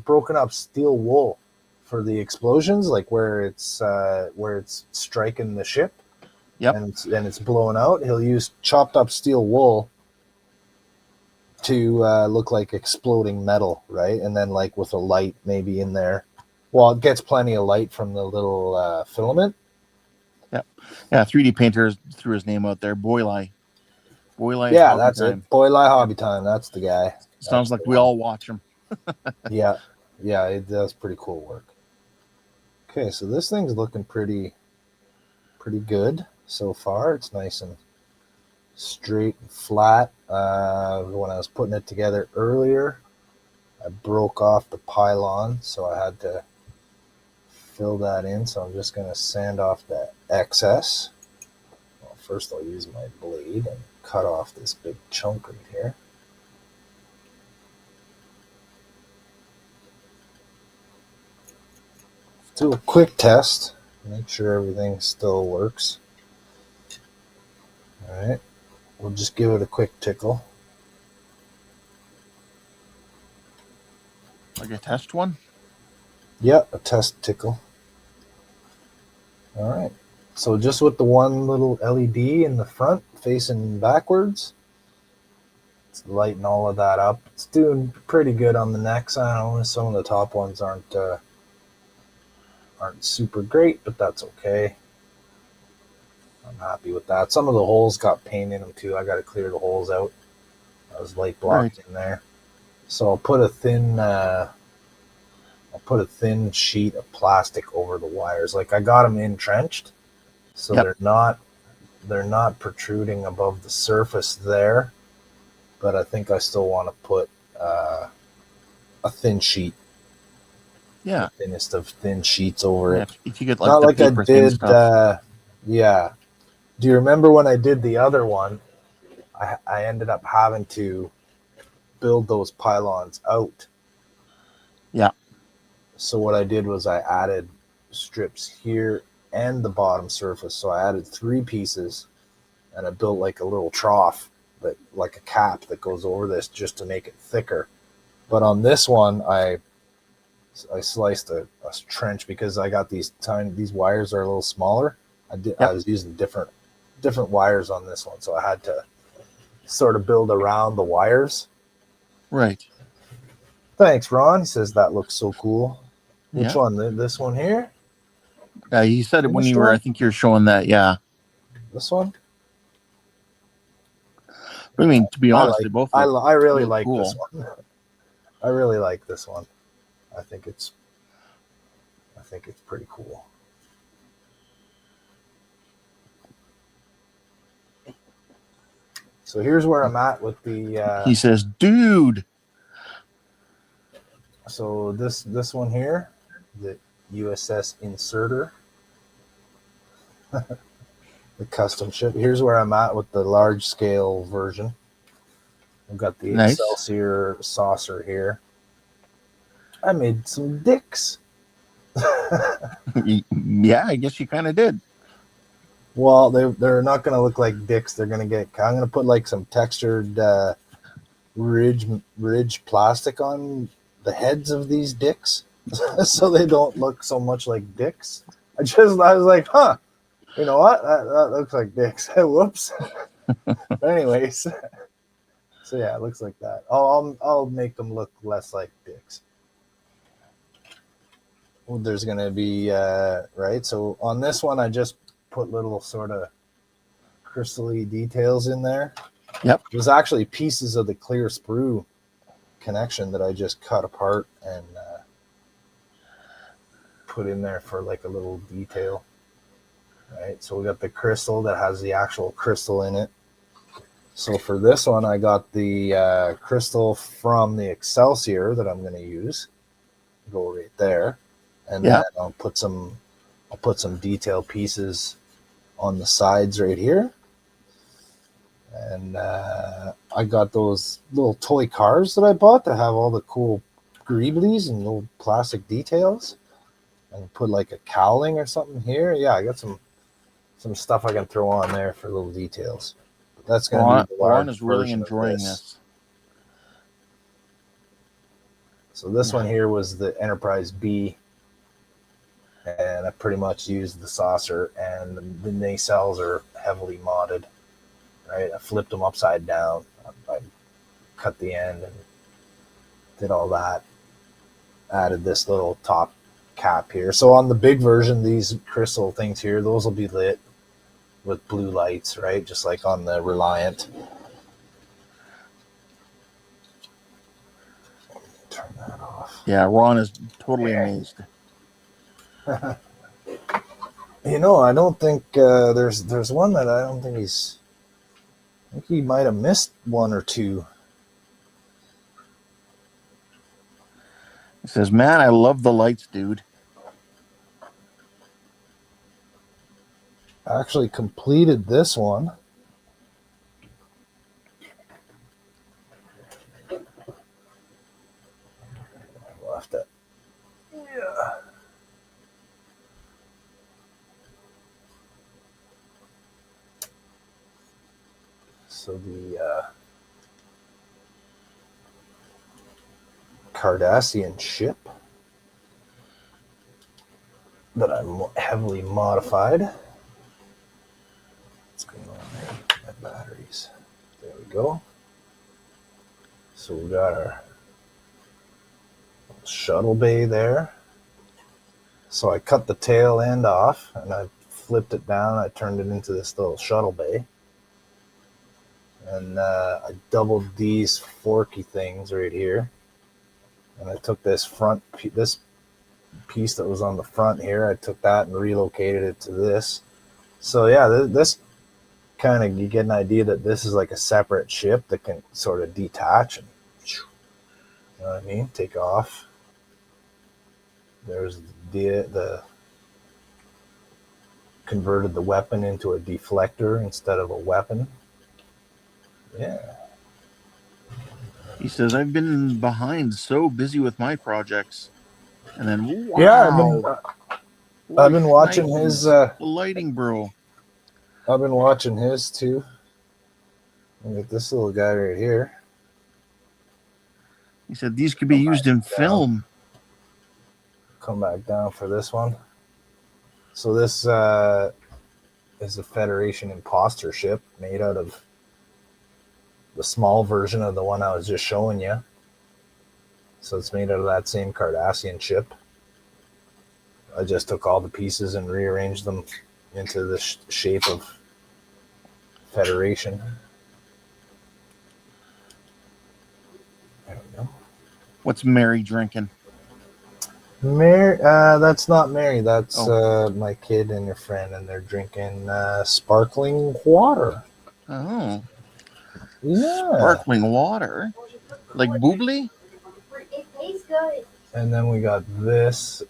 S1: broken up steel wool for the explosions, like where it's striking the ship, and it's blowing out. He'll use chopped up steel wool to look like exploding metal, right? And then like with a light maybe in there. Well, it gets plenty of light from the little filament.
S2: Yeah. 3D painter threw his name out there. Boylai.
S1: Yeah, that's it. Boylai Hobby Time. That's the guy.
S2: Sounds like we all watch him.
S1: Yeah, it does pretty cool work. Okay, so this thing's looking pretty good so far. It's nice and straight and flat. When I was putting it together earlier, I broke off the pylon, so I had to fill that in. So I'm just going to sand off the excess. Well, first I'll use my blade and cut off this big chunk right here. Do a quick test, make sure everything still works. All right, we'll just give it a quick tickle.
S2: Like a test one?
S1: Yeah, a test tickle. All right, so just with the one little LED in the front facing backwards, it's lighting all of that up. It's doing pretty good on the necks. I don't know, some of the top ones aren't super great, but that's okay. I'm happy with that. Some of the holes got paint in them too. I got to clear the holes out. I was light blocked in there. So I'll put a thin sheet of plastic over the wires. Like I got them entrenched, so they're not protruding above the surface there. But I think I still want to put a thin sheet.
S2: Yeah,
S1: the thinnest of thin sheets over it.
S2: If you get like
S1: not
S2: the
S1: like I did.
S2: stuff.
S1: Yeah. Do you remember when I did the other one? I ended up having to build those pylons out.
S2: Yeah.
S1: So what I did was I added strips here and the bottom surface. So I added 3 pieces, and I built like a little trough, like a cap that goes over this just to make it thicker. But on this one, I sliced a trench because I got these wires are a little smaller. I was using different wires on this one, so I had to sort of build around the wires.
S2: Right.
S1: Thanks, Ron. He says that looks so cool. Which one? This one here?
S2: You said it when you were. I think you're showing that. Yeah.
S1: This one.
S2: I mean, to be honest, they both.
S1: I really like cool. This one. I really like this one. I think it's pretty cool. So here's where I'm at with the.
S2: He says, "Dude."
S1: So this one here, the USS Inserter, the custom ship. Here's where I'm at with the large scale version. I've got the Excelsior saucer here. I made some dicks.
S2: Yeah, I guess you kind of did.
S1: Well, they're not going to look like dicks. They're going to get. I'm going to put like some textured ridge plastic on the heads of these dicks, so they don't look so much like dicks. I was like, huh, you know what? That looks like dicks. Whoops. Anyways, So yeah, it looks like that. I'll make them look less like dicks. Well, there's gonna be right. So on this one, I just put little sort of crystally details in there.
S2: Yep.
S1: There's actually pieces of the clear sprue connection that I just cut apart and put in there for like a little detail. Right. So we got the crystal that has the actual crystal in it. So for this one, I got the crystal from the Excelsior that I'm going to use. Go right there, and then
S2: Yeah.
S1: I'll put some detail pieces on the sides right here. And I got those little toy cars that I bought that have all the cool greeblies and little plastic details. And put like a cowling or something here. Yeah, I got some stuff I can throw on there for little details. But that's going to be the
S2: Ron
S1: large
S2: is really
S1: version of
S2: enjoying
S1: this.
S2: this.
S1: So this one here was the Enterprise B, and I pretty much used the saucer, and the nacelles are heavily modded. Right, I flipped them upside down. I cut the end and did all that. Added this little top cap here. So on the big version, these crystal things here, those will be lit with blue lights, right? Just like on the Reliant. Turn that off.
S2: Yeah, Ron is totally amazed.
S1: You know, I don't think there's one that I don't think he's. I think he might have missed one or two.
S2: He says, "Man, I love the lights, dude."
S1: I actually completed this one. I left it. Yeah. So the Cardassian ship that I heavily modified. What's going on there? My batteries. There we go. So we got our shuttle bay there. So I cut the tail end off and I flipped it down. I turned it into this little shuttle bay. And I doubled these forky things right here. And I took this this piece that was on the front here. I took that and relocated it to this. So yeah, this kind of, you get an idea that this is like a separate ship that can sort of detach and, you know what I mean, take off. There's the converted the weapon into a deflector instead of a weapon. Yeah.
S2: He says, "I've been behind, so busy with my projects." And then,
S1: Yeah,
S2: wow,
S1: I've
S2: life
S1: been watching his
S2: nice. The lighting, bro.
S1: I've been watching his too. Look at this little guy right here.
S2: He said these could be used in film.
S1: Come back down for this one. So this is a Federation imposter ship made out of the small version of the one I was just showing you. So it's made out of that same Cardassian ship. I just took all the pieces and rearranged them into the shape of Federation. There we go.
S2: What's Mary drinking?
S1: Mary, that's not Mary. That's my kid and her friend, and they're drinking sparkling water.
S2: Oh,
S1: yeah,
S2: sparkling water, like boobly.
S3: It tastes good.
S1: And then we got this.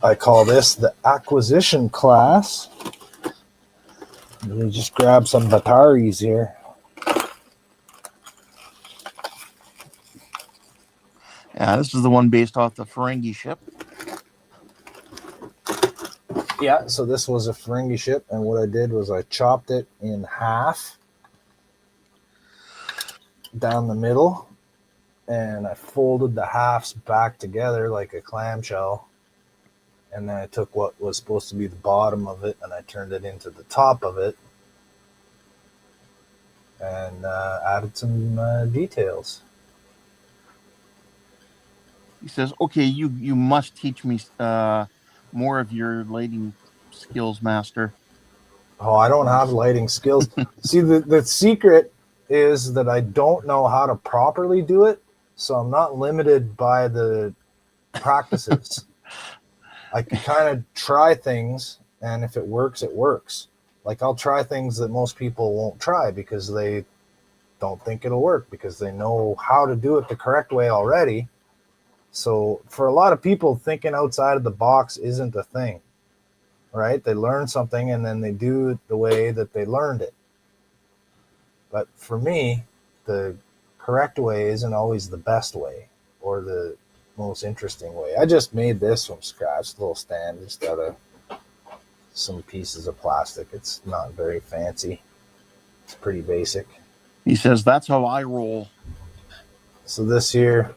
S1: I call this the acquisition class. You just grab some Bataris here.
S2: Yeah, this is the one based off the Ferengi ship.
S1: Yeah, so this was a Ferengi ship, and what I did was I chopped it in half down the middle, and I folded the halves back together like a clamshell, and then I took what was supposed to be the bottom of it, and I turned it into the top of it. and added some details.
S2: He says, "Okay, you must teach me more of your lighting skills, master."
S1: Oh, I don't have lighting skills. See, the secret is that I don't know how to properly do it, so I'm not limited by the practices. I can kind of try things, and if it works, it works. Like I'll try things that most people won't try because they don't think it'll work because they know how to do it the correct way already. So for a lot of people, thinking outside of the box isn't a thing, right? They learn something and then they do it the way that they learned it. But for me, the correct way isn't always the best way or the most interesting way. I just made this from scratch, a little stand just out of some pieces of plastic. It's not very fancy. It's pretty basic.
S2: He says, "That's how I roll."
S1: So this here,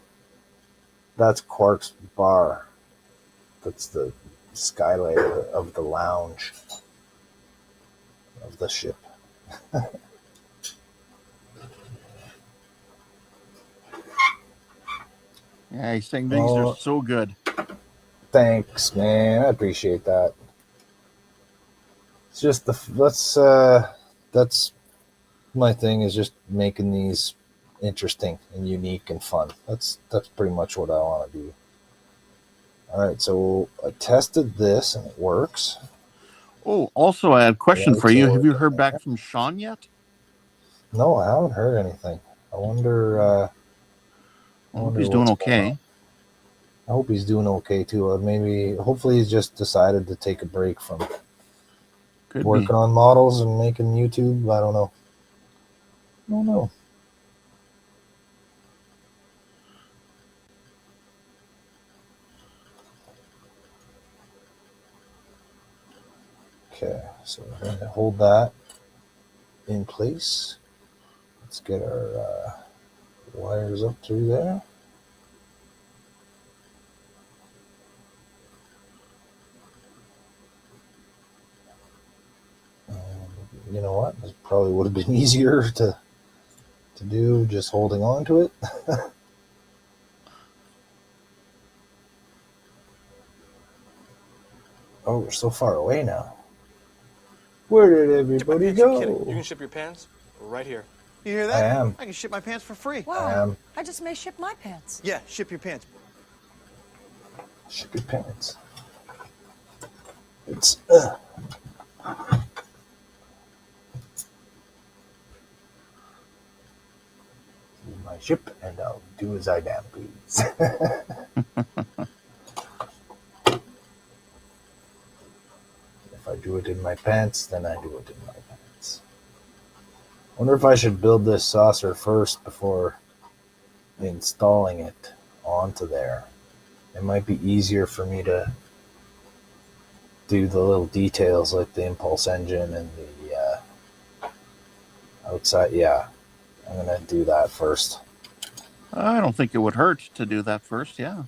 S1: that's Quark's bar. That's the skylight of the lounge of the ship.
S2: Yeah, he's saying these are so good.
S1: Thanks, man. I appreciate that. It's just that's my thing is just making these interesting and unique and fun. That's pretty much what I want to do. All right, so I tested this and it works.
S2: Oh, also, I had a question for you. Have you heard back from Sean yet?
S1: No, I haven't heard anything. I wonder.
S2: I hope he's doing okay.
S1: I hope he's doing okay too. Hopefully, he's just decided to take a break from working on models and making YouTube. I don't know. Okay, so we're going to hold that in place. Let's get our wires up through there. You know what? This probably would have been easier to do just holding on to it. Oh, we're so far away now. Where did everybody go?
S4: You can ship your pants right here. You hear that?
S1: I am.
S4: I can ship my pants for free.
S5: Wow. I just may ship my pants.
S4: Yeah, ship your pants.
S1: Ship your pants. It's my ship, and I'll do as I damn please. If I do it in my pants, then I do it in my pants. Wonder if I should build this saucer first before installing it onto there. It might be easier for me to do the little details like the impulse engine and the outside. Yeah, I'm gonna do that first.
S2: I don't think it would hurt to do that first. Yeah.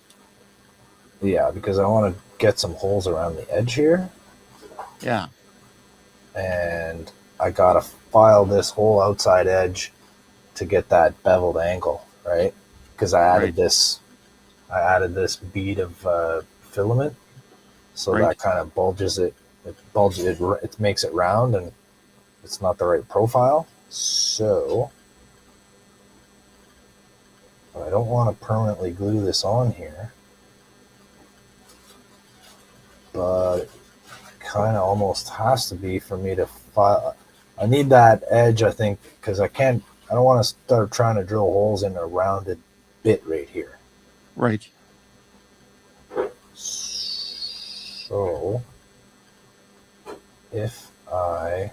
S1: Yeah, because I want to get some holes around the edge here.
S2: Yeah.
S1: And I gotta file this whole outside edge to get that beveled angle, right? Because I added this bead of filament, so that kind of bulges it. It makes it round, and it's not the right profile. So, but I don't want to permanently glue this on here, but it kind of almost has to be for me to file. I need that edge, I think, because I don't want to start trying to drill holes in a rounded bit right here.
S2: Right.
S1: So, if I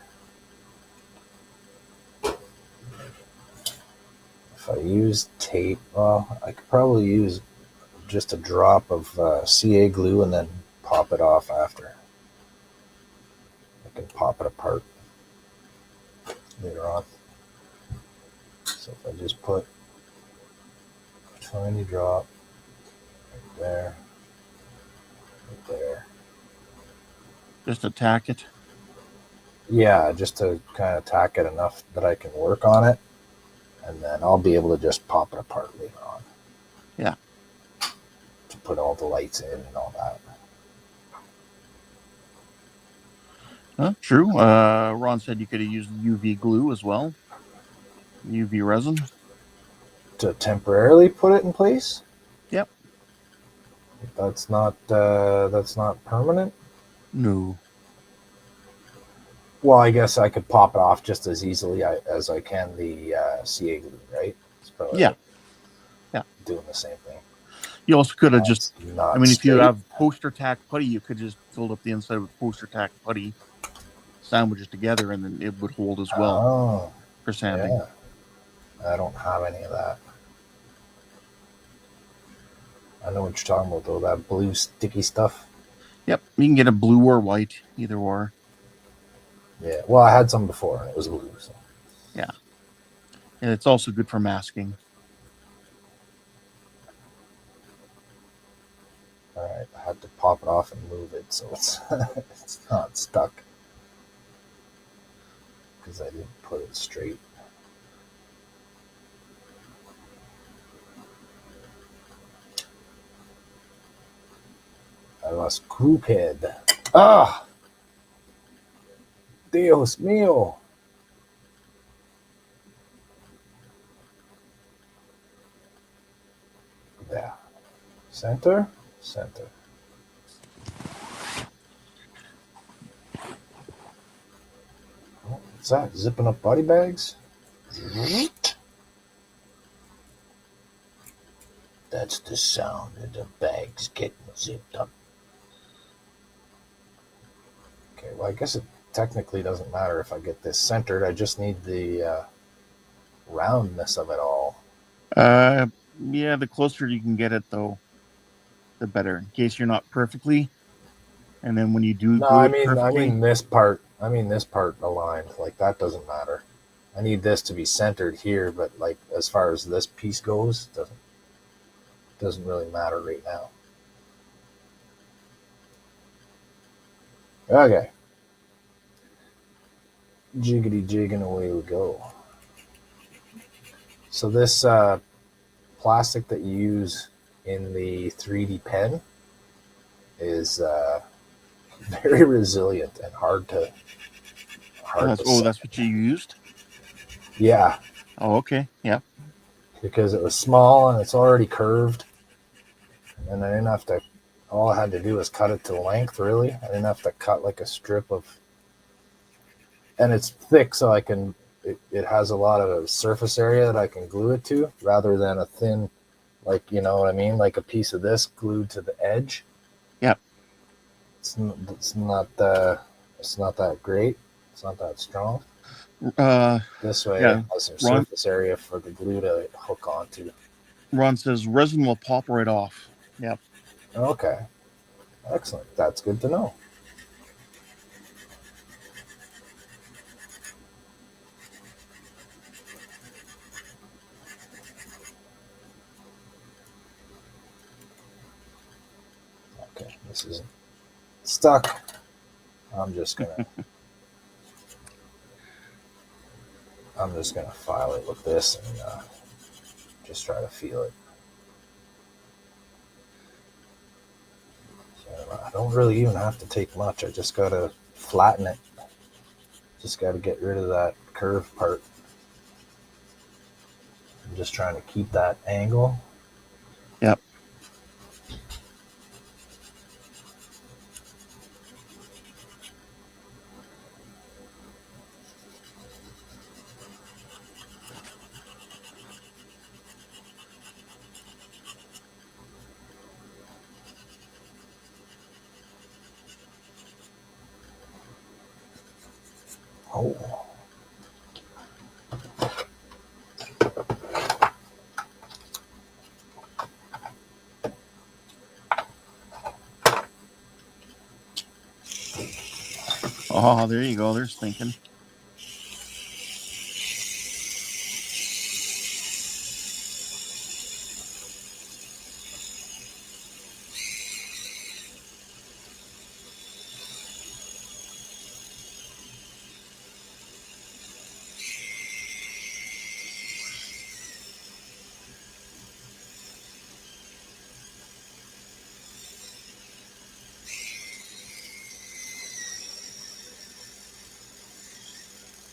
S1: use tape, well, I could probably use just a drop of CA glue and then pop it off after. I can pop it apart later on. So if I just put a tiny drop right there, right there.
S2: Just attack it.
S1: Yeah, just to kind of tack it enough that I can work on it, and then I'll be able to just pop it apart later on.
S2: Yeah.
S1: To put all the lights in and all that.
S2: True. Ron said you could have used UV glue as well. UV resin.
S1: To temporarily put it in place?
S2: Yep.
S1: That's not permanent?
S2: No.
S1: Well, I guess I could pop it off just as easily as I can the CA glue, right? It's probably
S2: Yeah. Yeah.
S1: doing the same thing.
S2: You also could have just,
S1: not
S2: if you
S1: straight.
S2: have poster tack putty, you could just fill up the inside with poster tack putty, sandwich it together, and then it would hold as well for sanding.
S1: Yeah. I don't have any of that. I know what you're talking about, though. That blue sticky stuff.
S2: Yep. You can get a blue or white, either or.
S1: Yeah. Well, I had some before, and it was blue. So.
S2: Yeah. And it's also good for masking.
S1: All right. I had to pop it off and move it so it's it's not stuck because I didn't put it straight. I lost crooked. Ah! Dios mío! There. Center. Oh, what's that? Zipping up body bags? That's the sound of the bags getting zipped up. Okay, well, I guess it technically doesn't matter if I get this centered. I just need the roundness of it all.
S2: Yeah, the closer you can get it, though, the better. In case you're not perfectly, and then when you do
S1: No,
S2: glue
S1: I
S2: it perfectly,
S1: mean this part. I mean this part aligned. Like that doesn't matter. I need this to be centered here, but like as far as this piece goes, doesn't really matter right now. Okay. Jiggity jig and away we go. So this plastic that you use in the 3D pen is very resilient and hard to
S2: that's what you used?
S1: Yeah.
S2: Oh, okay. Yeah.
S1: Because it was small and it's already curved. And I didn't have to, all I had to do was cut it to length, really. I didn't have to cut like a strip of, and it's thick so it has a lot of surface area that I can glue it to rather than a thin, like, you know what I mean? Like a piece of this glued to the edge.
S2: Yeah.
S1: It's not that great. It's not that strong. This way it has some surface area for the glue to hook onto.
S2: Ron says resin will pop right off. Yep.
S1: Okay. Excellent. That's good to know. Okay, this isn't stuck. I'm just gonna file it with this and just try to feel it. So I don't really even have to take much. I just gotta flatten it. Just gotta get rid of that curved part. I'm just trying to keep that angle.
S2: Yep.
S1: Oh.
S2: Oh, there you go. There's thinking.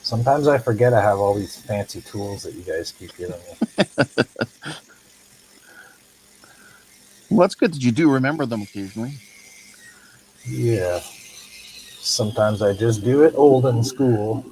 S1: Sometimes I forget I have all these fancy tools that you guys keep giving me.
S2: Well, that's good that you do remember them occasionally.
S1: Yeah. Sometimes I just do it old in school.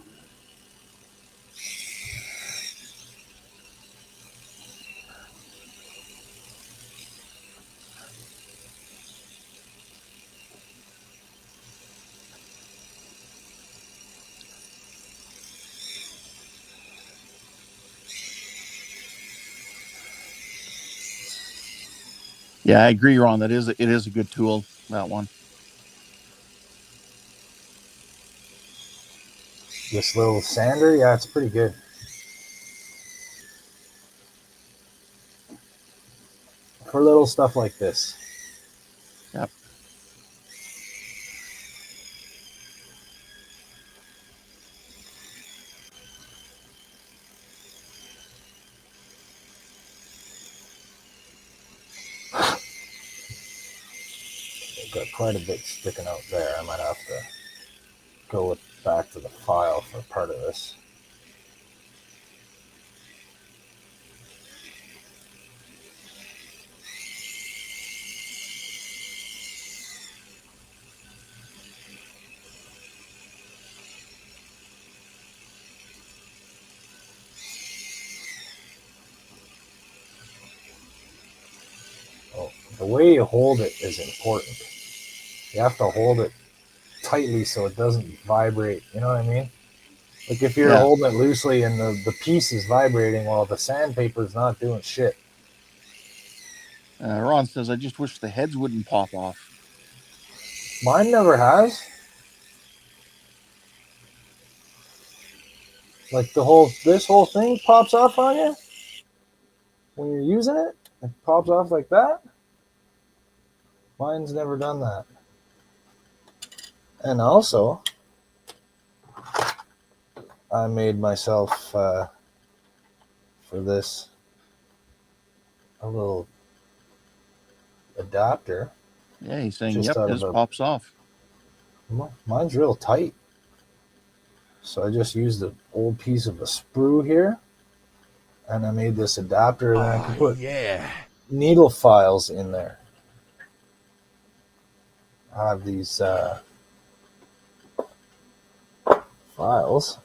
S2: Yeah, I agree, Ron. It is a good tool, that one.
S1: This little sander, yeah, it's pretty good. For little stuff like this.
S2: Yep.
S1: I've got quite a bit sticking out there. I might have to go back to the file for part of this. Oh, the way you hold it is important. You have to hold it tightly so it doesn't vibrate. You know what I mean? Like if you're
S2: Yeah.
S1: holding it loosely and the piece is vibrating, well, the sandpaper's not doing shit.
S2: Ron says, I just wish the heads wouldn't pop off.
S1: Mine never has. Like this whole thing pops off on you when you're using it. It pops off like that. Mine's never done that. And also, I made myself for this a little adapter.
S2: Yeah, he's saying,
S1: Just
S2: yep,
S1: out
S2: his
S1: of
S2: pops off.
S1: Mine's real tight. So I just used an old piece of a sprue here, and I made this adapter, and then I can put needle files in there. I have these files.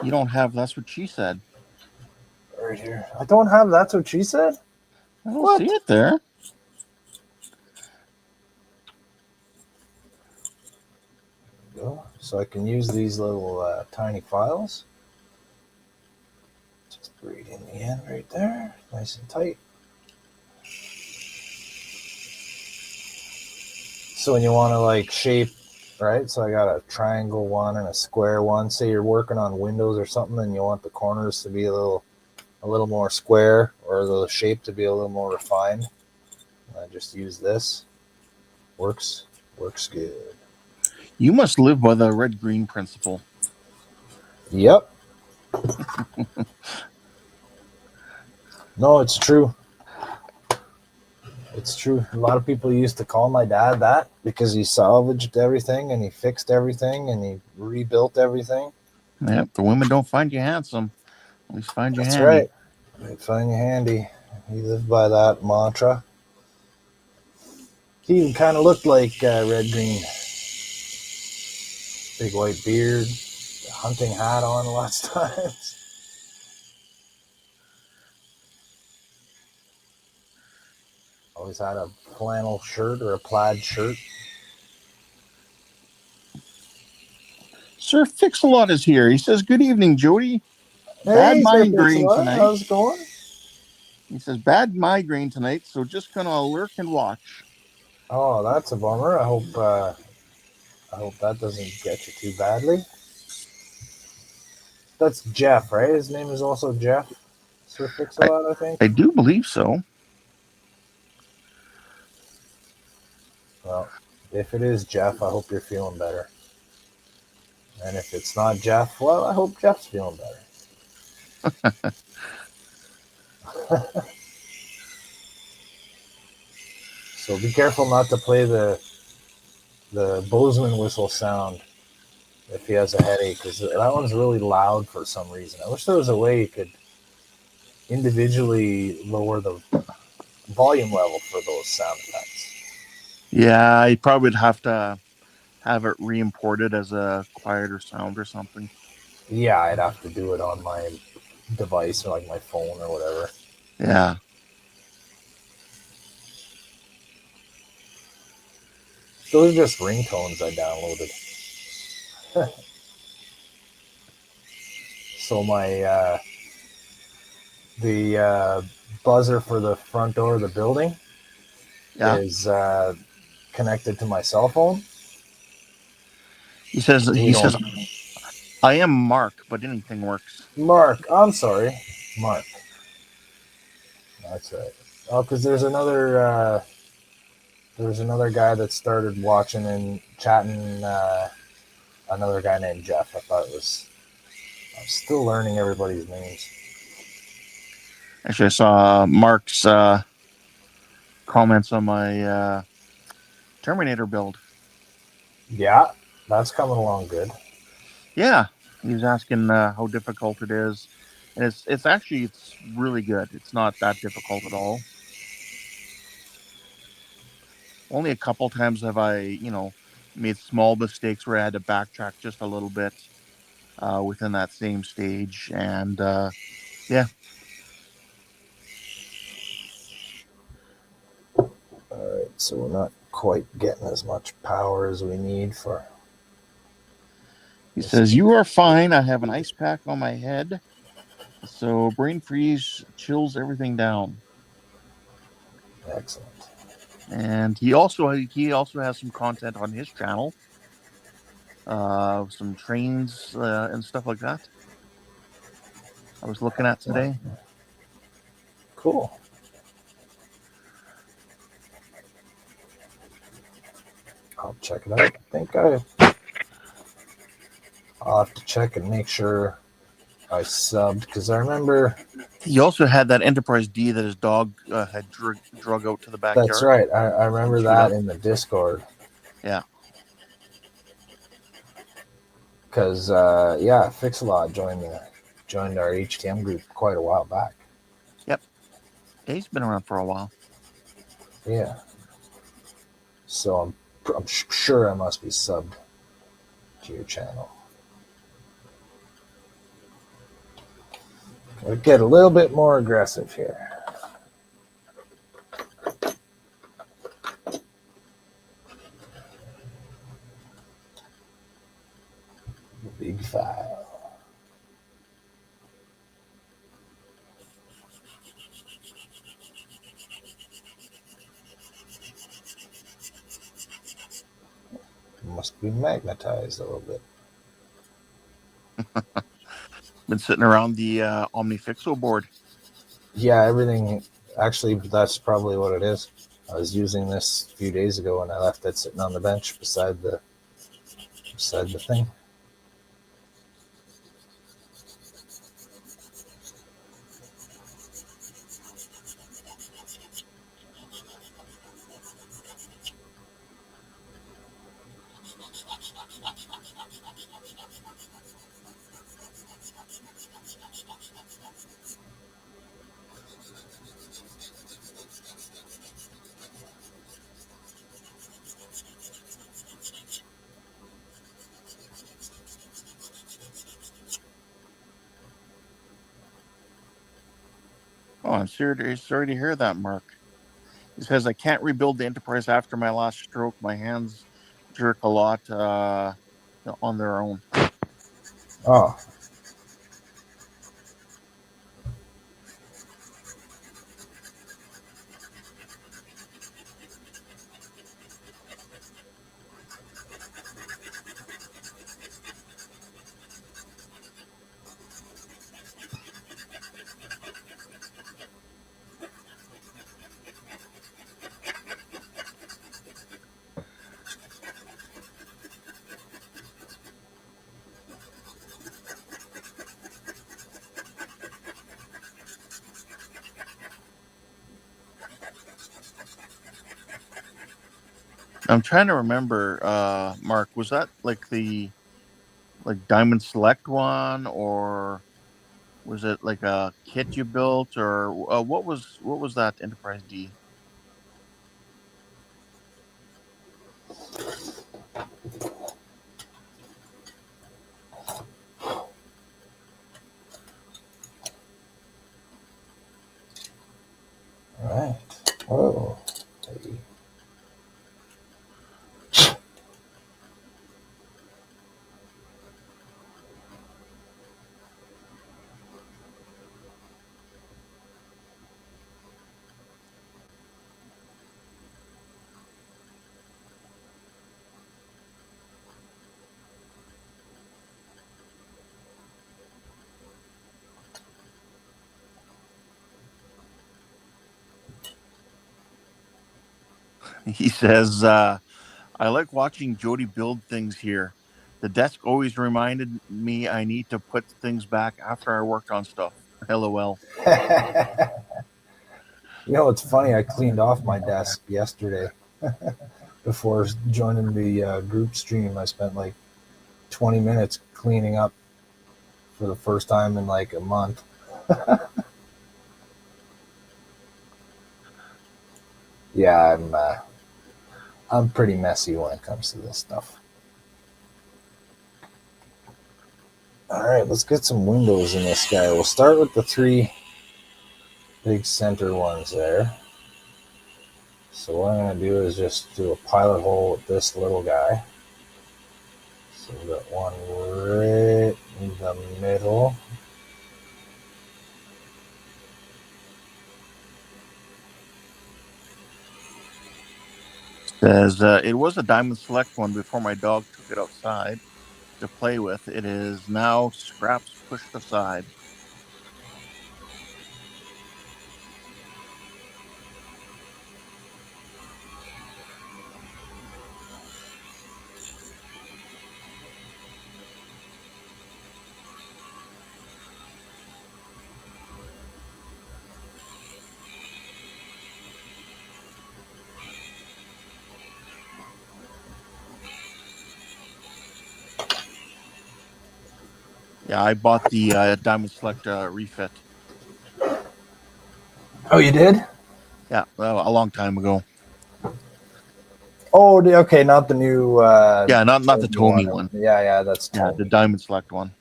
S2: You don't have, that's what she said.
S1: Right here. I don't have That's What She Said?
S2: I don't
S1: What?
S2: see it there.
S1: Go. So I can use these little tiny files. Just right in the end right there. Nice and tight. So when you want to like shape, right? So I got a triangle one and a square one. Say you're working on windows or something and you want the corners to be a little more square or the shape to be a little more refined. I just use this. Works good.
S2: You must live by the red-green principle.
S1: Yep. No, it's true. It's true. A lot of people used to call my dad that because he salvaged everything and he fixed everything and he rebuilt everything.
S2: Yep, the women don't find you handsome. At least find you
S1: That's
S2: handy.
S1: right. They find you handy. He lived by that mantra. He even kind of looked like Red Green. Big white beard, hunting hat on lots of times. Always had a flannel shirt or a plaid shirt.
S2: Sir Fix-a-Lot is here. He says, good evening, Jody. Bad
S1: Hey, Sir
S2: migraine
S1: Fix-a-Lot,
S2: tonight.
S1: how's it going?
S2: He says, bad migraine tonight, so just gonna lurk and watch.
S1: Oh, that's a bummer. I hope that doesn't get you too badly. That's Jeff, right? His name is also Jeff. Sir Fix-a-Lot, I think.
S2: I do believe so.
S1: Well, if it is Jeff, I hope you're feeling better. And if it's not Jeff, well, I hope Jeff's feeling better. So be careful not to play the Bozeman whistle sound if he has a headache, because that one's really loud for some reason. I wish there was a way you could individually lower the volume level for those sound effects.
S2: Yeah, I probably would have to have it re-imported as a quieter sound or something.
S1: Yeah, I'd have to do it on my device or like my phone or whatever.
S2: Yeah.
S1: Those are just ringtones I downloaded. So my the buzzer for the front door of the building
S2: Yeah.
S1: is connected to my cell phone.
S2: He says
S1: We don't.
S2: I am Mark, but anything works.
S1: Mark, I'm sorry, Mark. That's right. Oh, because there's another guy that started watching and chatting. Another guy named Jeff. I thought it was. I'm still learning everybody's names.
S2: Actually, I saw Mark's comments on my Terminator build.
S1: Yeah, that's coming along good.
S2: Yeah, he was asking how difficult it is, and it's really good. It's not that difficult at all. Only a couple times have I, made small mistakes where I had to backtrack just a little bit within that same stage, and yeah.
S1: All right, so we're not quite getting as much power as we need for.
S2: He says, "You are fine. I have an ice pack on my head, so brain freeze chills everything down."
S1: Excellent.
S2: And he also has some content on his channel, some trains and stuff like that. I was looking at today.
S1: Cool. I'll check it out. I think I'll have to check and make sure I subbed because I remember.
S2: He also had that Enterprise D that his dog had drug out to the backyard.
S1: That's right. I remember that in the Discord.
S2: Yeah.
S1: Because Fixalot joined our HTM group quite a while back.
S2: Yep. Yeah, he's been around for a while.
S1: Yeah. So I'm sure I must be subbed to your channel. Gotta get a little bit more aggressive here. Big file. Must be magnetized a little bit.
S2: Been sitting around the OmniFixo board.
S1: Yeah, everything. Actually, that's probably what it is. I was using this a few days ago, and I left it sitting on the bench beside the thing.
S2: Oh, I'm sorry to hear that, Mark. He says, "I can't rebuild the Enterprise after my last stroke. My hands jerk a lot on their own."
S1: Oh.
S2: I'm trying to remember, Mark, was that like the like Diamond Select one, or was it like a kit you built, or what was that Enterprise D?
S1: All right. Whoa. Hey.
S2: He says, "I like watching Jody build things here. The desk always reminded me I need to put things back after I worked on stuff." LOL.
S1: You know, it's funny. I cleaned off my desk yesterday before joining the group stream. I spent like 20 minutes cleaning up for the first time in like a month. Yeah, I'm pretty messy when it comes to this stuff. All right, let's get some windows in this guy. We'll start with the 3 big center ones there. So what I'm going to do is just do a pilot hole with this little guy. So we've got one right in the middle.
S2: Says, "It was a Diamond Select one before my dog took it outside to play with. It is now scraps pushed aside." Yeah, I bought the Diamond Select refit.
S1: Oh, you did?
S2: Yeah, a long time ago.
S1: Oh, okay, not the new.
S2: Yeah, not the Tommy one.
S1: Yeah, that's Tommy.
S2: Yeah, the Diamond Select one.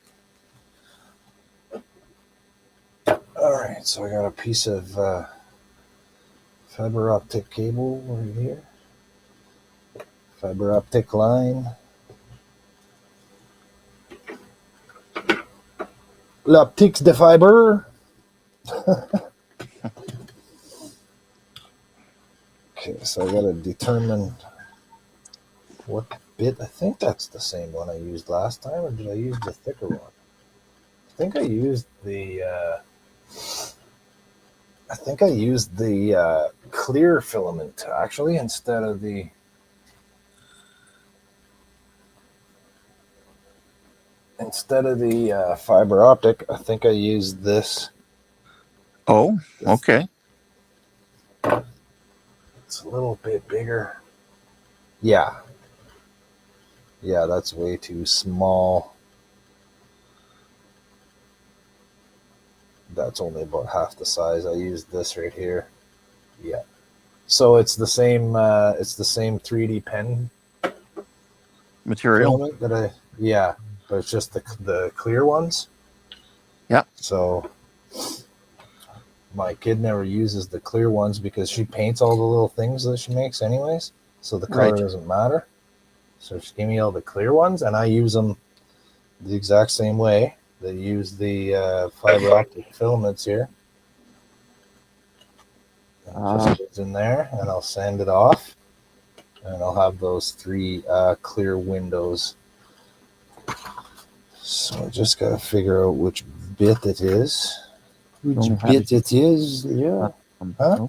S1: All right, so I got a piece of fiber optic cable right here. Fiber optic line. L'optique de fiber. Okay, so I got to determine what bit. I think that's the same one I used last time, or did I use the thicker one? I think I used the. Clear filament actually instead of the. Fiber optic. I think I used this.
S2: Oh, okay.
S1: It's a little bit bigger. Yeah, that's way too small. That's only about half the size. I used this right here. Yeah. So it's the same. It's the same 3D pen
S2: Material.
S1: filament that I. Yeah, but it's just the clear ones.
S2: Yeah.
S1: So my kid never uses the clear ones because she paints all the little things that she makes anyways. So the color doesn't matter. So she gave me all the clear ones, and I use them the exact same way. They use the fiber optic filaments here. And just goes in there, and I'll sand it off, and I'll have those 3 clear windows. So I just gotta figure out which bit it is. Which bit it is? Yeah. Huh?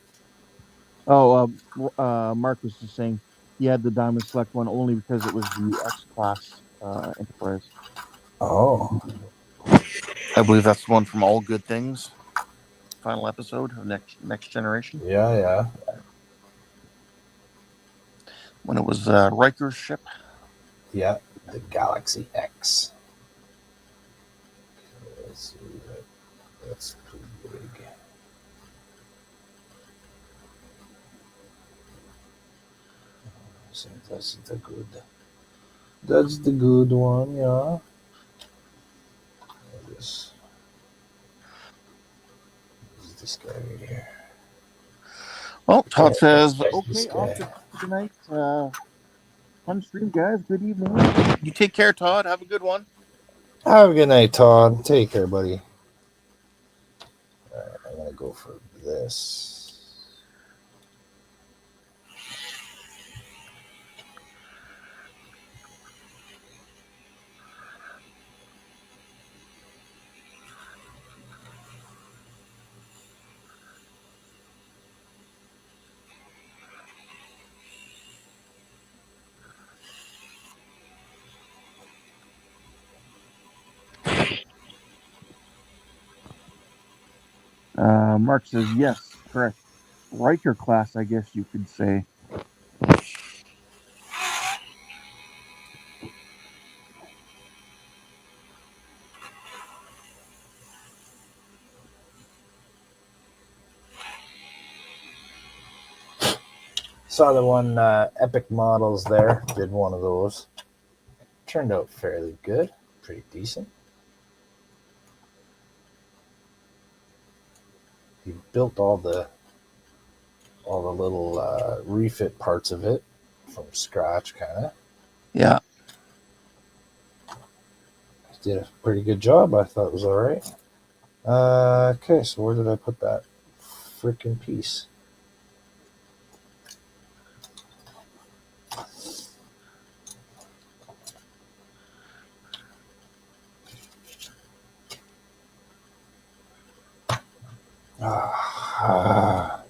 S2: Mark was just saying he had the Diamond Select one only because it was the X Class Enterprise.
S1: Oh.
S2: I believe that's the one from All Good Things. Final episode of Next Generation.
S1: Yeah.
S2: When it was Riker's ship.
S1: Yeah, the Galaxy X. That's too big. I think that's the good. That's the good one, yeah. This is this guy right here.
S2: Well, Todd says,
S1: That's this
S2: okay, off
S1: guy.
S2: to tonight. Fun stream, guys. Good evening. You take care, Todd. Have a good one.
S1: Have a good night, Todd. Take care, buddy. All right, I'm gonna go for this.
S2: Mark says, yes, correct. Riker class, I guess you could say.
S1: Saw the one Epic Models there. Did one of those. Turned out fairly good. Pretty decent. He built all the little refit parts of it from scratch, kind of.
S2: Yeah.
S1: Did a pretty good job. I thought it was all right. Okay, so where did I put that freaking piece? Oh,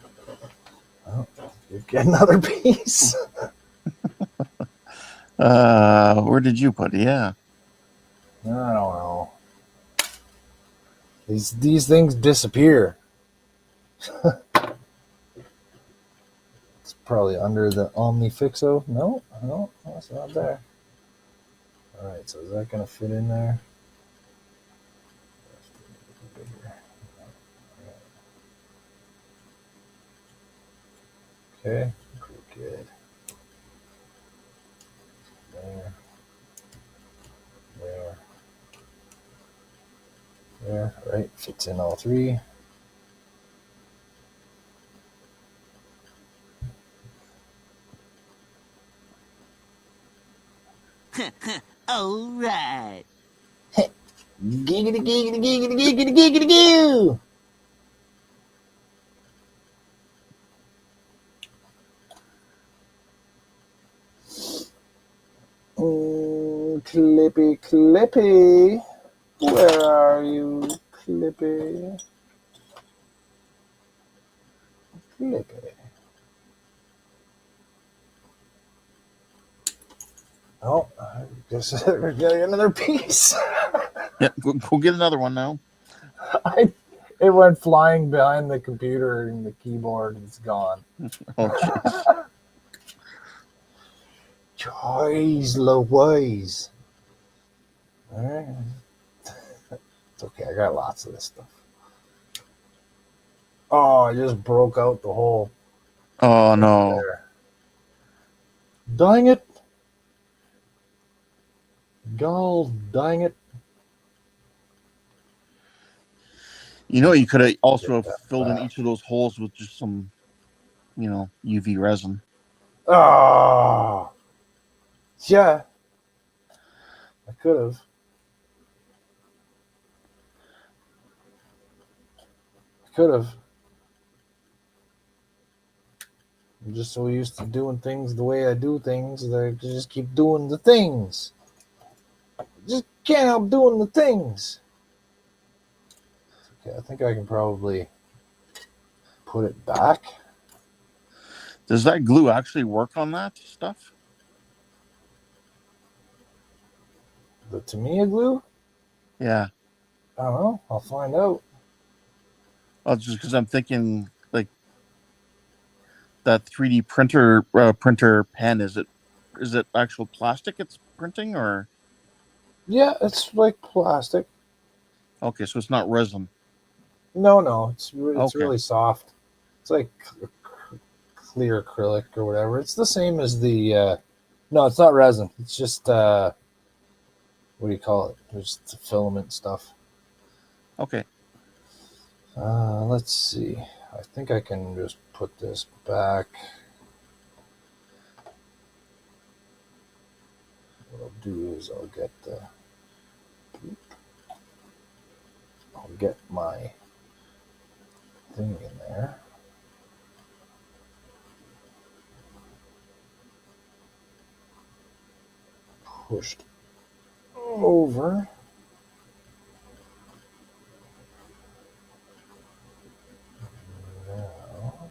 S1: you get another piece.
S2: Where did you put it? Yeah.
S1: I don't know. These things disappear. It's probably under the OmniFixo. No, that's not there. All right, so is that going to fit in there? Okay, good. There, right, fits in all three.
S6: All right.
S1: Giggity, giggity, giggity, giggity, giggity, goo! Clippy, Clippy. Where are you, Clippy? Clippy. Oh, I guess we're getting another piece.
S2: Yeah, go get another one now.
S1: It went flying behind the computer and the keyboard. It's gone.
S2: Oh, jeez.
S1: Choice Louise. All right. It's okay. I got lots of this stuff. Oh, I just broke out the whole.
S2: Oh, no.
S1: There. Dang it. God dang it.
S2: You know, you could have also filled in each of those holes with just some, UV resin.
S1: Oh. Yeah. I could have. I'm just so used to doing things the way I do things that I just keep doing the things. Just can't help doing the things. Okay, I think I can probably put it back.
S2: Does that glue actually work on that stuff?
S1: The Tamiya glue?
S2: Yeah.
S1: I don't know. I'll find out.
S2: Well, just because I'm thinking, like, that 3D printer pen, is it actual plastic it's printing, or?
S1: Yeah, it's like plastic.
S2: Okay, so it's not resin.
S1: No, it's
S2: Okay.
S1: really soft. It's like clear acrylic or whatever. It's the same as the. No, it's not resin. It's just what do you call it? There's the filament stuff.
S2: Okay.
S1: Let's see. I think I can just put this back. What I'll do is I'll get my thing in there. Pushed over. Now,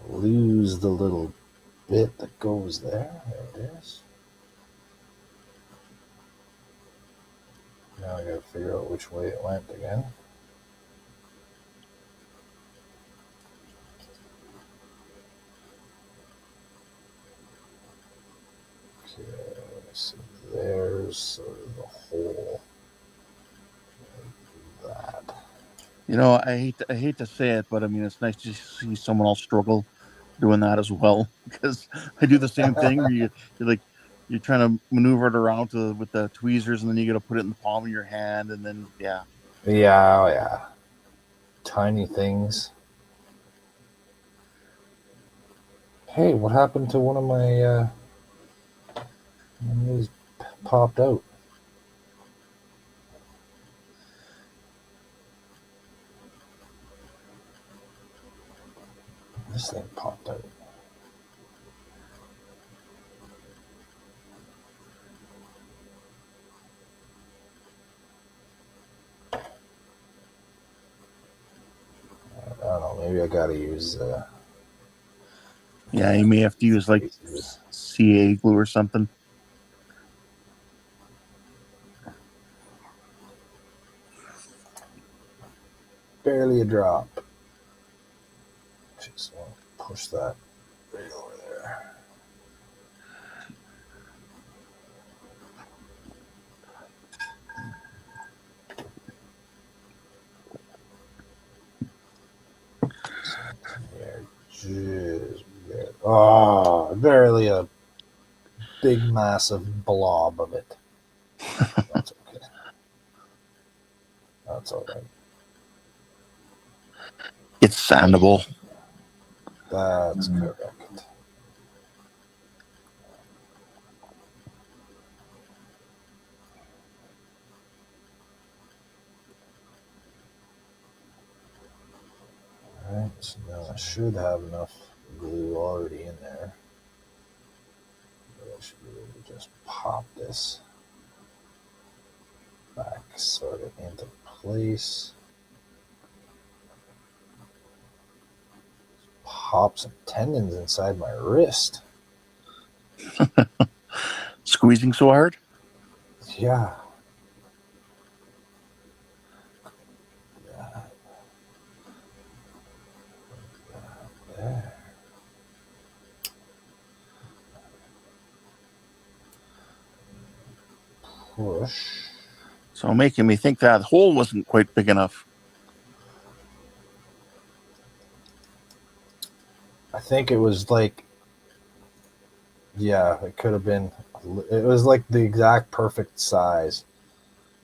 S1: lose the little bit that goes there. There it is. Now I gotta figure out which way it went again. Okay, so there's sort of the hole. Like that.
S2: You know, I hate to say it, but I mean, it's nice to see someone else struggle doing that as well, because I do the same thing where you're trying to maneuver it around with the tweezers, and then you got to put it in the palm of your hand, and then yeah.
S1: Yeah, oh yeah. Tiny things. Hey, what happened to one of my these popped out? This thing popped out. I don't know. Maybe I gotta use.
S2: Yeah, you may have to use like CA glue or something.
S1: Barely a drop. Just want to push that right over there. There, just barely. Oh, barely a big massive blob of it. That's okay. That's all right.
S2: It's sandable.
S1: That's correct. Alright, so now I should have enough glue already in there. But I should be able to just pop this back sort of into place. Pop some tendons inside my wrist.
S2: Squeezing so hard?
S1: Yeah. There. Push.
S2: So making me think that hole wasn't quite big enough.
S1: I think it was like, yeah, it could have been. It was like the exact perfect size.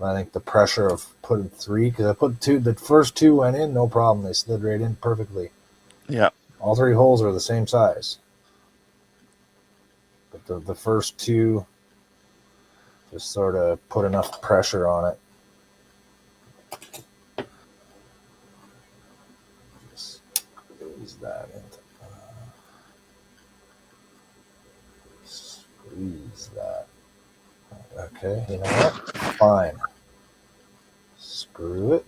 S1: I think the pressure of putting 3, because I put 2, the first 2 went in, no problem. They slid right in perfectly.
S2: Yeah.
S1: All 3 holes are the same size. But the first 2 just sort of put enough pressure on it. Just squeeze that into. Squeeze that. Okay, you know what? Fine. Screw it.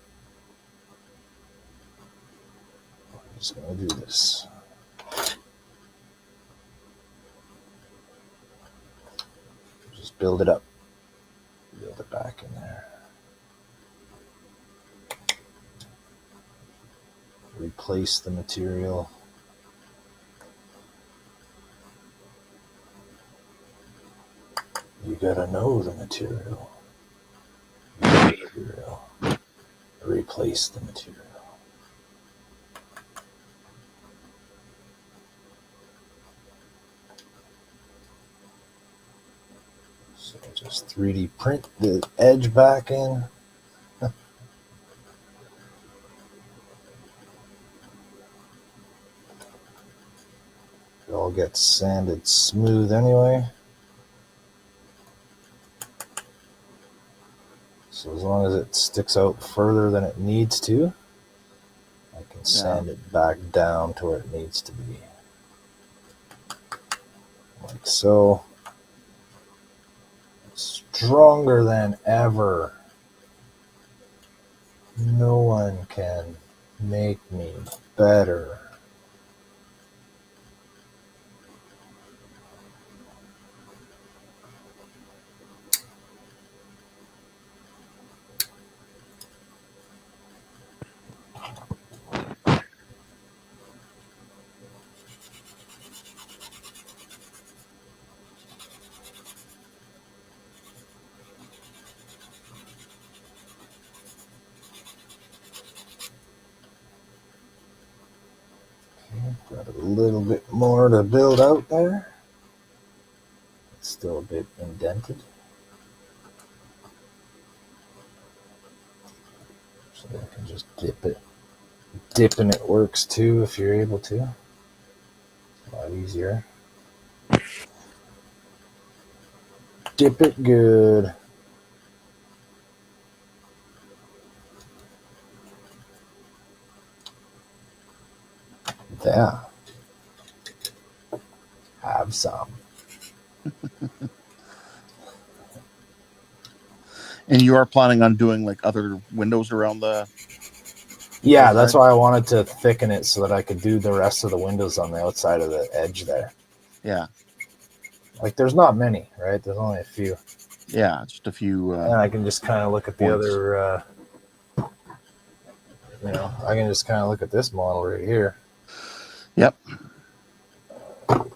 S1: I'm just going to do this. Just build it up. Build it back in there. Replace the material. You gotta know the material. replace the material. So just 3D print the edge back in. It all gets sanded smooth anyway. So as long as it sticks out further than it needs to, I can sand it back down to where it needs to be. Like so. Stronger than ever. No one can make me better. Got a little bit more to build out there. It's still a bit indented. So I can just dip it. Dipping it works too if you're able to. It's a lot easier. Dip it good. There. Have some.
S2: And you are planning on doing like other windows around the...
S1: Yeah, that's why I wanted to thicken it so that I could do the rest of the windows on the outside of the edge there.
S2: Yeah.
S1: Like there's not many, right? There's only a few.
S2: Yeah, just a few.
S1: And I can just kind of look at the other, I can just kind of look at this model right here.
S2: Yep.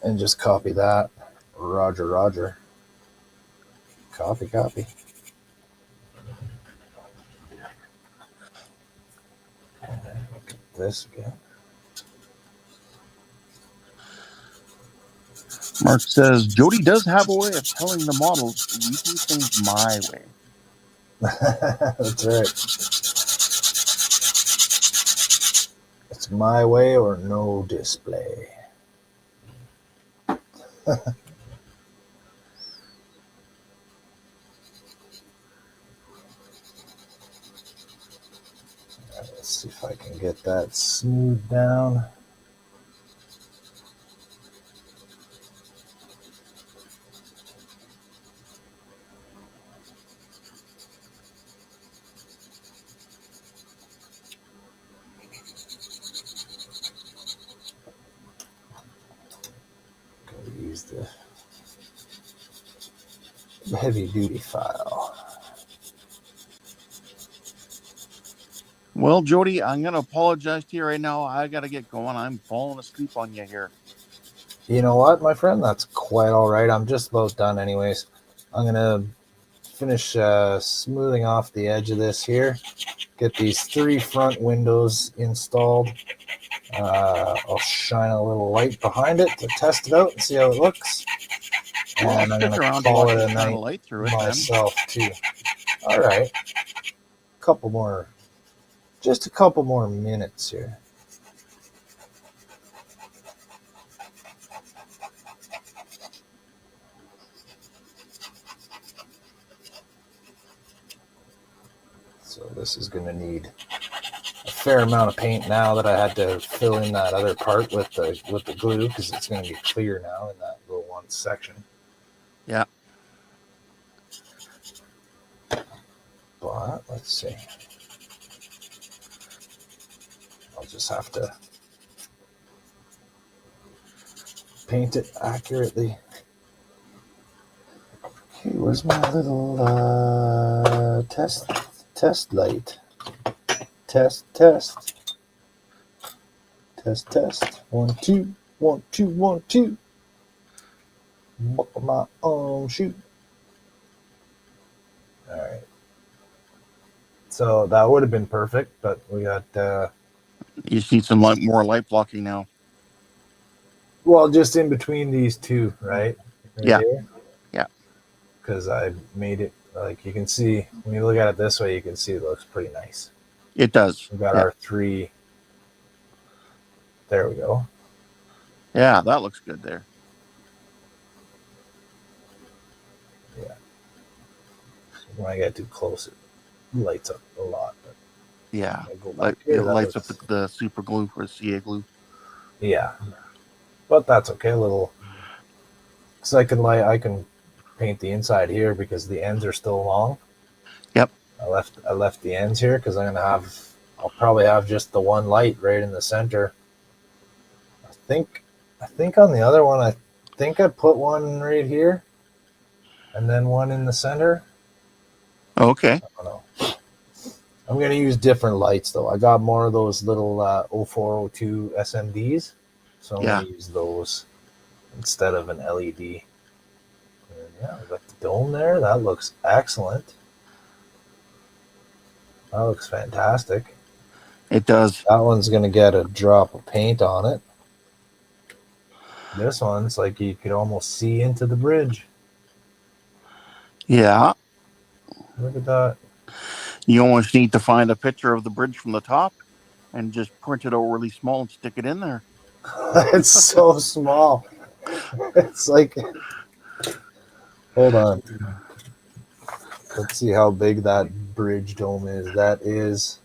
S1: And just copy that. Roger, roger. Copy, copy. Look at this again.
S2: Mark says, Jody does have a way of telling the models, we do things my way.
S1: That's right. It's my way or no display. Let's see if I can get that smooth down. Use the heavy duty file.
S2: Well, Jody, I'm going to apologize to you right now. I got to get going. I'm falling asleep on you here.
S1: You know what, my friend? That's quite all right. I'm just about done anyways. I'm going to finish smoothing off the edge of this here. Get these 3 front windows installed. I'll shine a little light behind it to test it out and see how it looks. And I'm going to call it a night myself too. All right. Just a couple more minutes here. So this is going to need a fair amount of paint now that I had to fill in that other part with the glue because it's going to be clear now in that little one section.
S2: Yeah.
S1: But let's see. I'll just have to paint it accurately. Okay, where's my little test light? Test. 1, 2, 1, 2, 1, 2. Buckle my shoot. All right. So that would have been perfect, but we got
S2: You just need some more light blocking now.
S1: well, just in between these two, right
S2: Yeah.
S1: here.
S2: Yeah.
S1: Because I made it like you can see when you look at it this way, you can see it looks pretty nice.
S2: It does.
S1: We got
S2: Yeah.
S1: our 3. There we go.
S2: Yeah, that looks good there.
S1: Yeah. When I get too close, it lights up a lot. But
S2: Yeah.
S1: I go
S2: Like
S1: back here.
S2: it lights up the super glue or CA glue.
S1: Yeah, but that's okay. A little, because I can paint the inside here because the ends are still long.
S2: Yep.
S1: I left the ends here because I'll probably have just the one light right in the center. I think on the other one, I think I put one right here and then one in the center.
S2: Okay.
S1: I don't know. I'm going to use different lights though. I got more of those little 0402 SMDs, so I'm going to use those instead of an LED. And yeah, we got the dome there. That looks excellent. That looks fantastic.
S2: It does.
S1: That one's going to get a drop of paint on it. This one's like you could almost see into the bridge.
S2: Yeah.
S1: Look at that.
S2: You almost need to find a picture of the bridge from the top and just print it out really small and stick it in there.
S1: It's so small. It's like, hold on. Let's see how big that bridge dome is. That is,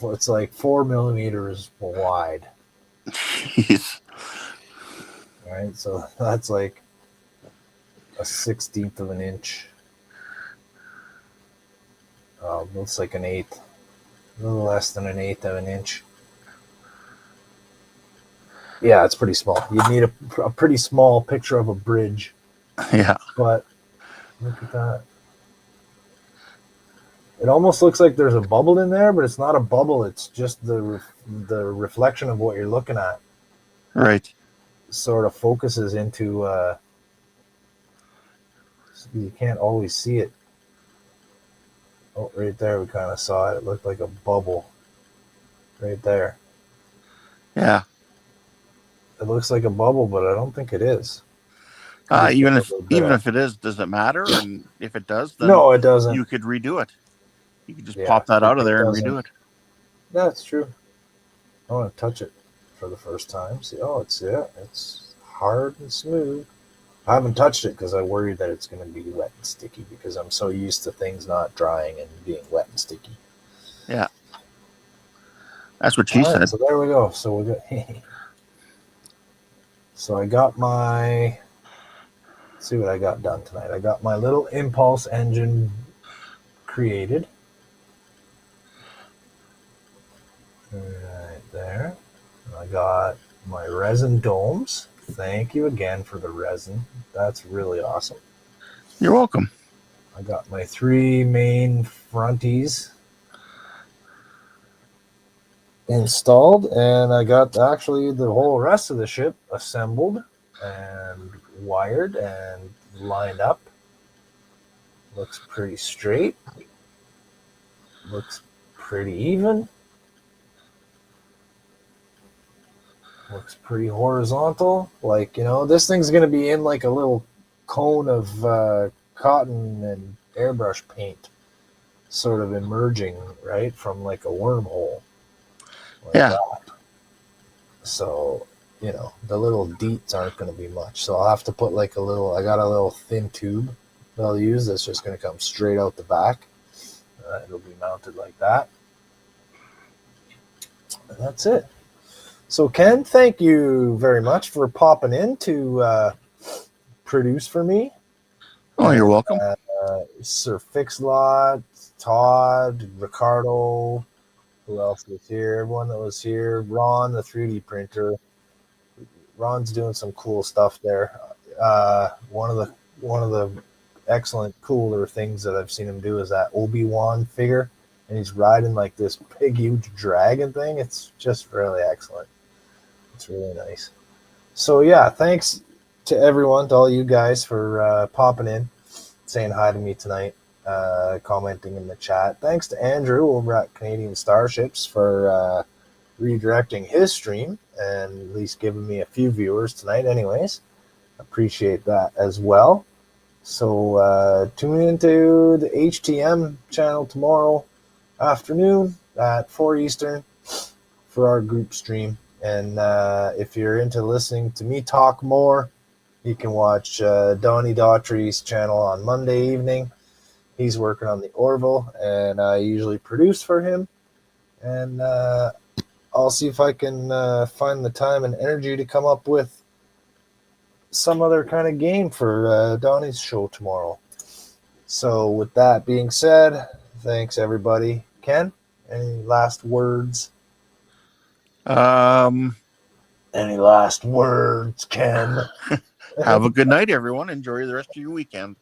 S1: it's like 4 millimeters wide.
S2: Jeez.
S1: All right, so that's like a 16th of an inch. Looks like an eighth, a little less than an eighth of an inch. Yeah, it's pretty small. You'd need a pretty small picture of a bridge.
S2: Yeah.
S1: But look at that. It almost looks like there's a bubble in there, but it's not a bubble. It's just the reflection of what you're looking at.
S2: Right.
S1: Sort of focuses into. You can't always see it. Oh, right there, we kind of saw it. It looked like a bubble. Right there.
S2: Yeah.
S1: It looks like a bubble, but I don't think it is.
S2: Even if it is, does it matter? And if it does, then
S1: no, it doesn't.
S2: You could redo it. You could just pop that out of there and redo it.
S1: That's true. I want to touch it for the first time. See, it's hard and smooth. I haven't touched it because I worry that it's going to be wet and sticky because I'm so used to things not drying and being wet and sticky.
S2: Yeah. That's what she said.
S1: So there we go. So we got. So I got my. Let's see what I got done tonight. I got my little impulse engine created. Right there. I got my resin domes. Thank you again for the resin. That's really awesome.
S2: You're welcome.
S1: I got my 3 main fronties installed, and I got actually the whole rest of the ship assembled and wired and lined up. Looks pretty straight. Looks pretty even. Looks pretty horizontal. Like, this thing's going to be in like a little cone of cotton and airbrush paint sort of emerging, right, from like a wormhole. Like that. So, the little deets aren't going to be much. So I'll have to put like I got a little thin tube that I'll use that's just going to come straight out the back. It'll be mounted like that. And that's it. So, Ken, thank you very much for popping in to produce for me.
S2: Oh, you're welcome.
S1: Sir Fixlot, Todd, Ricardo, who else was here? Everyone that was here. Ron, the 3D printer. Ron's doing some cool stuff there. One of the excellent, cooler things that I've seen him do is that Obi-Wan figure, and he's riding like this big, huge dragon thing. It's just really excellent. It's really nice. So yeah, thanks to everyone, to all you guys for popping in. saying hi to me tonight, commenting in the chat. Thanks to Andrew over at Canadian Starships for redirecting his stream and at least giving me a few viewers tonight. Anyways, appreciate that as well. So tune into the HTM channel tomorrow afternoon at 4 Eastern for our group stream. And if you're into listening to me talk more, you can watch Donnie Daughtry's channel on Monday evening. He's working on the Orville, and I usually produce for him. And I'll see if I can find the time and energy to come up with some other kind of game for Donnie's show tomorrow. So with that being said, thanks everybody. Ken, any last words?
S2: Um,
S1: Any last words, Ken?
S2: have a good night, everyone. Enjoy the rest of your weekend.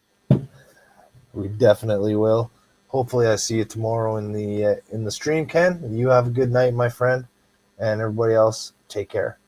S1: We definitely will. Hopefully I see you tomorrow in the stream, Ken. You have a good night, my friend. And everybody else, take care.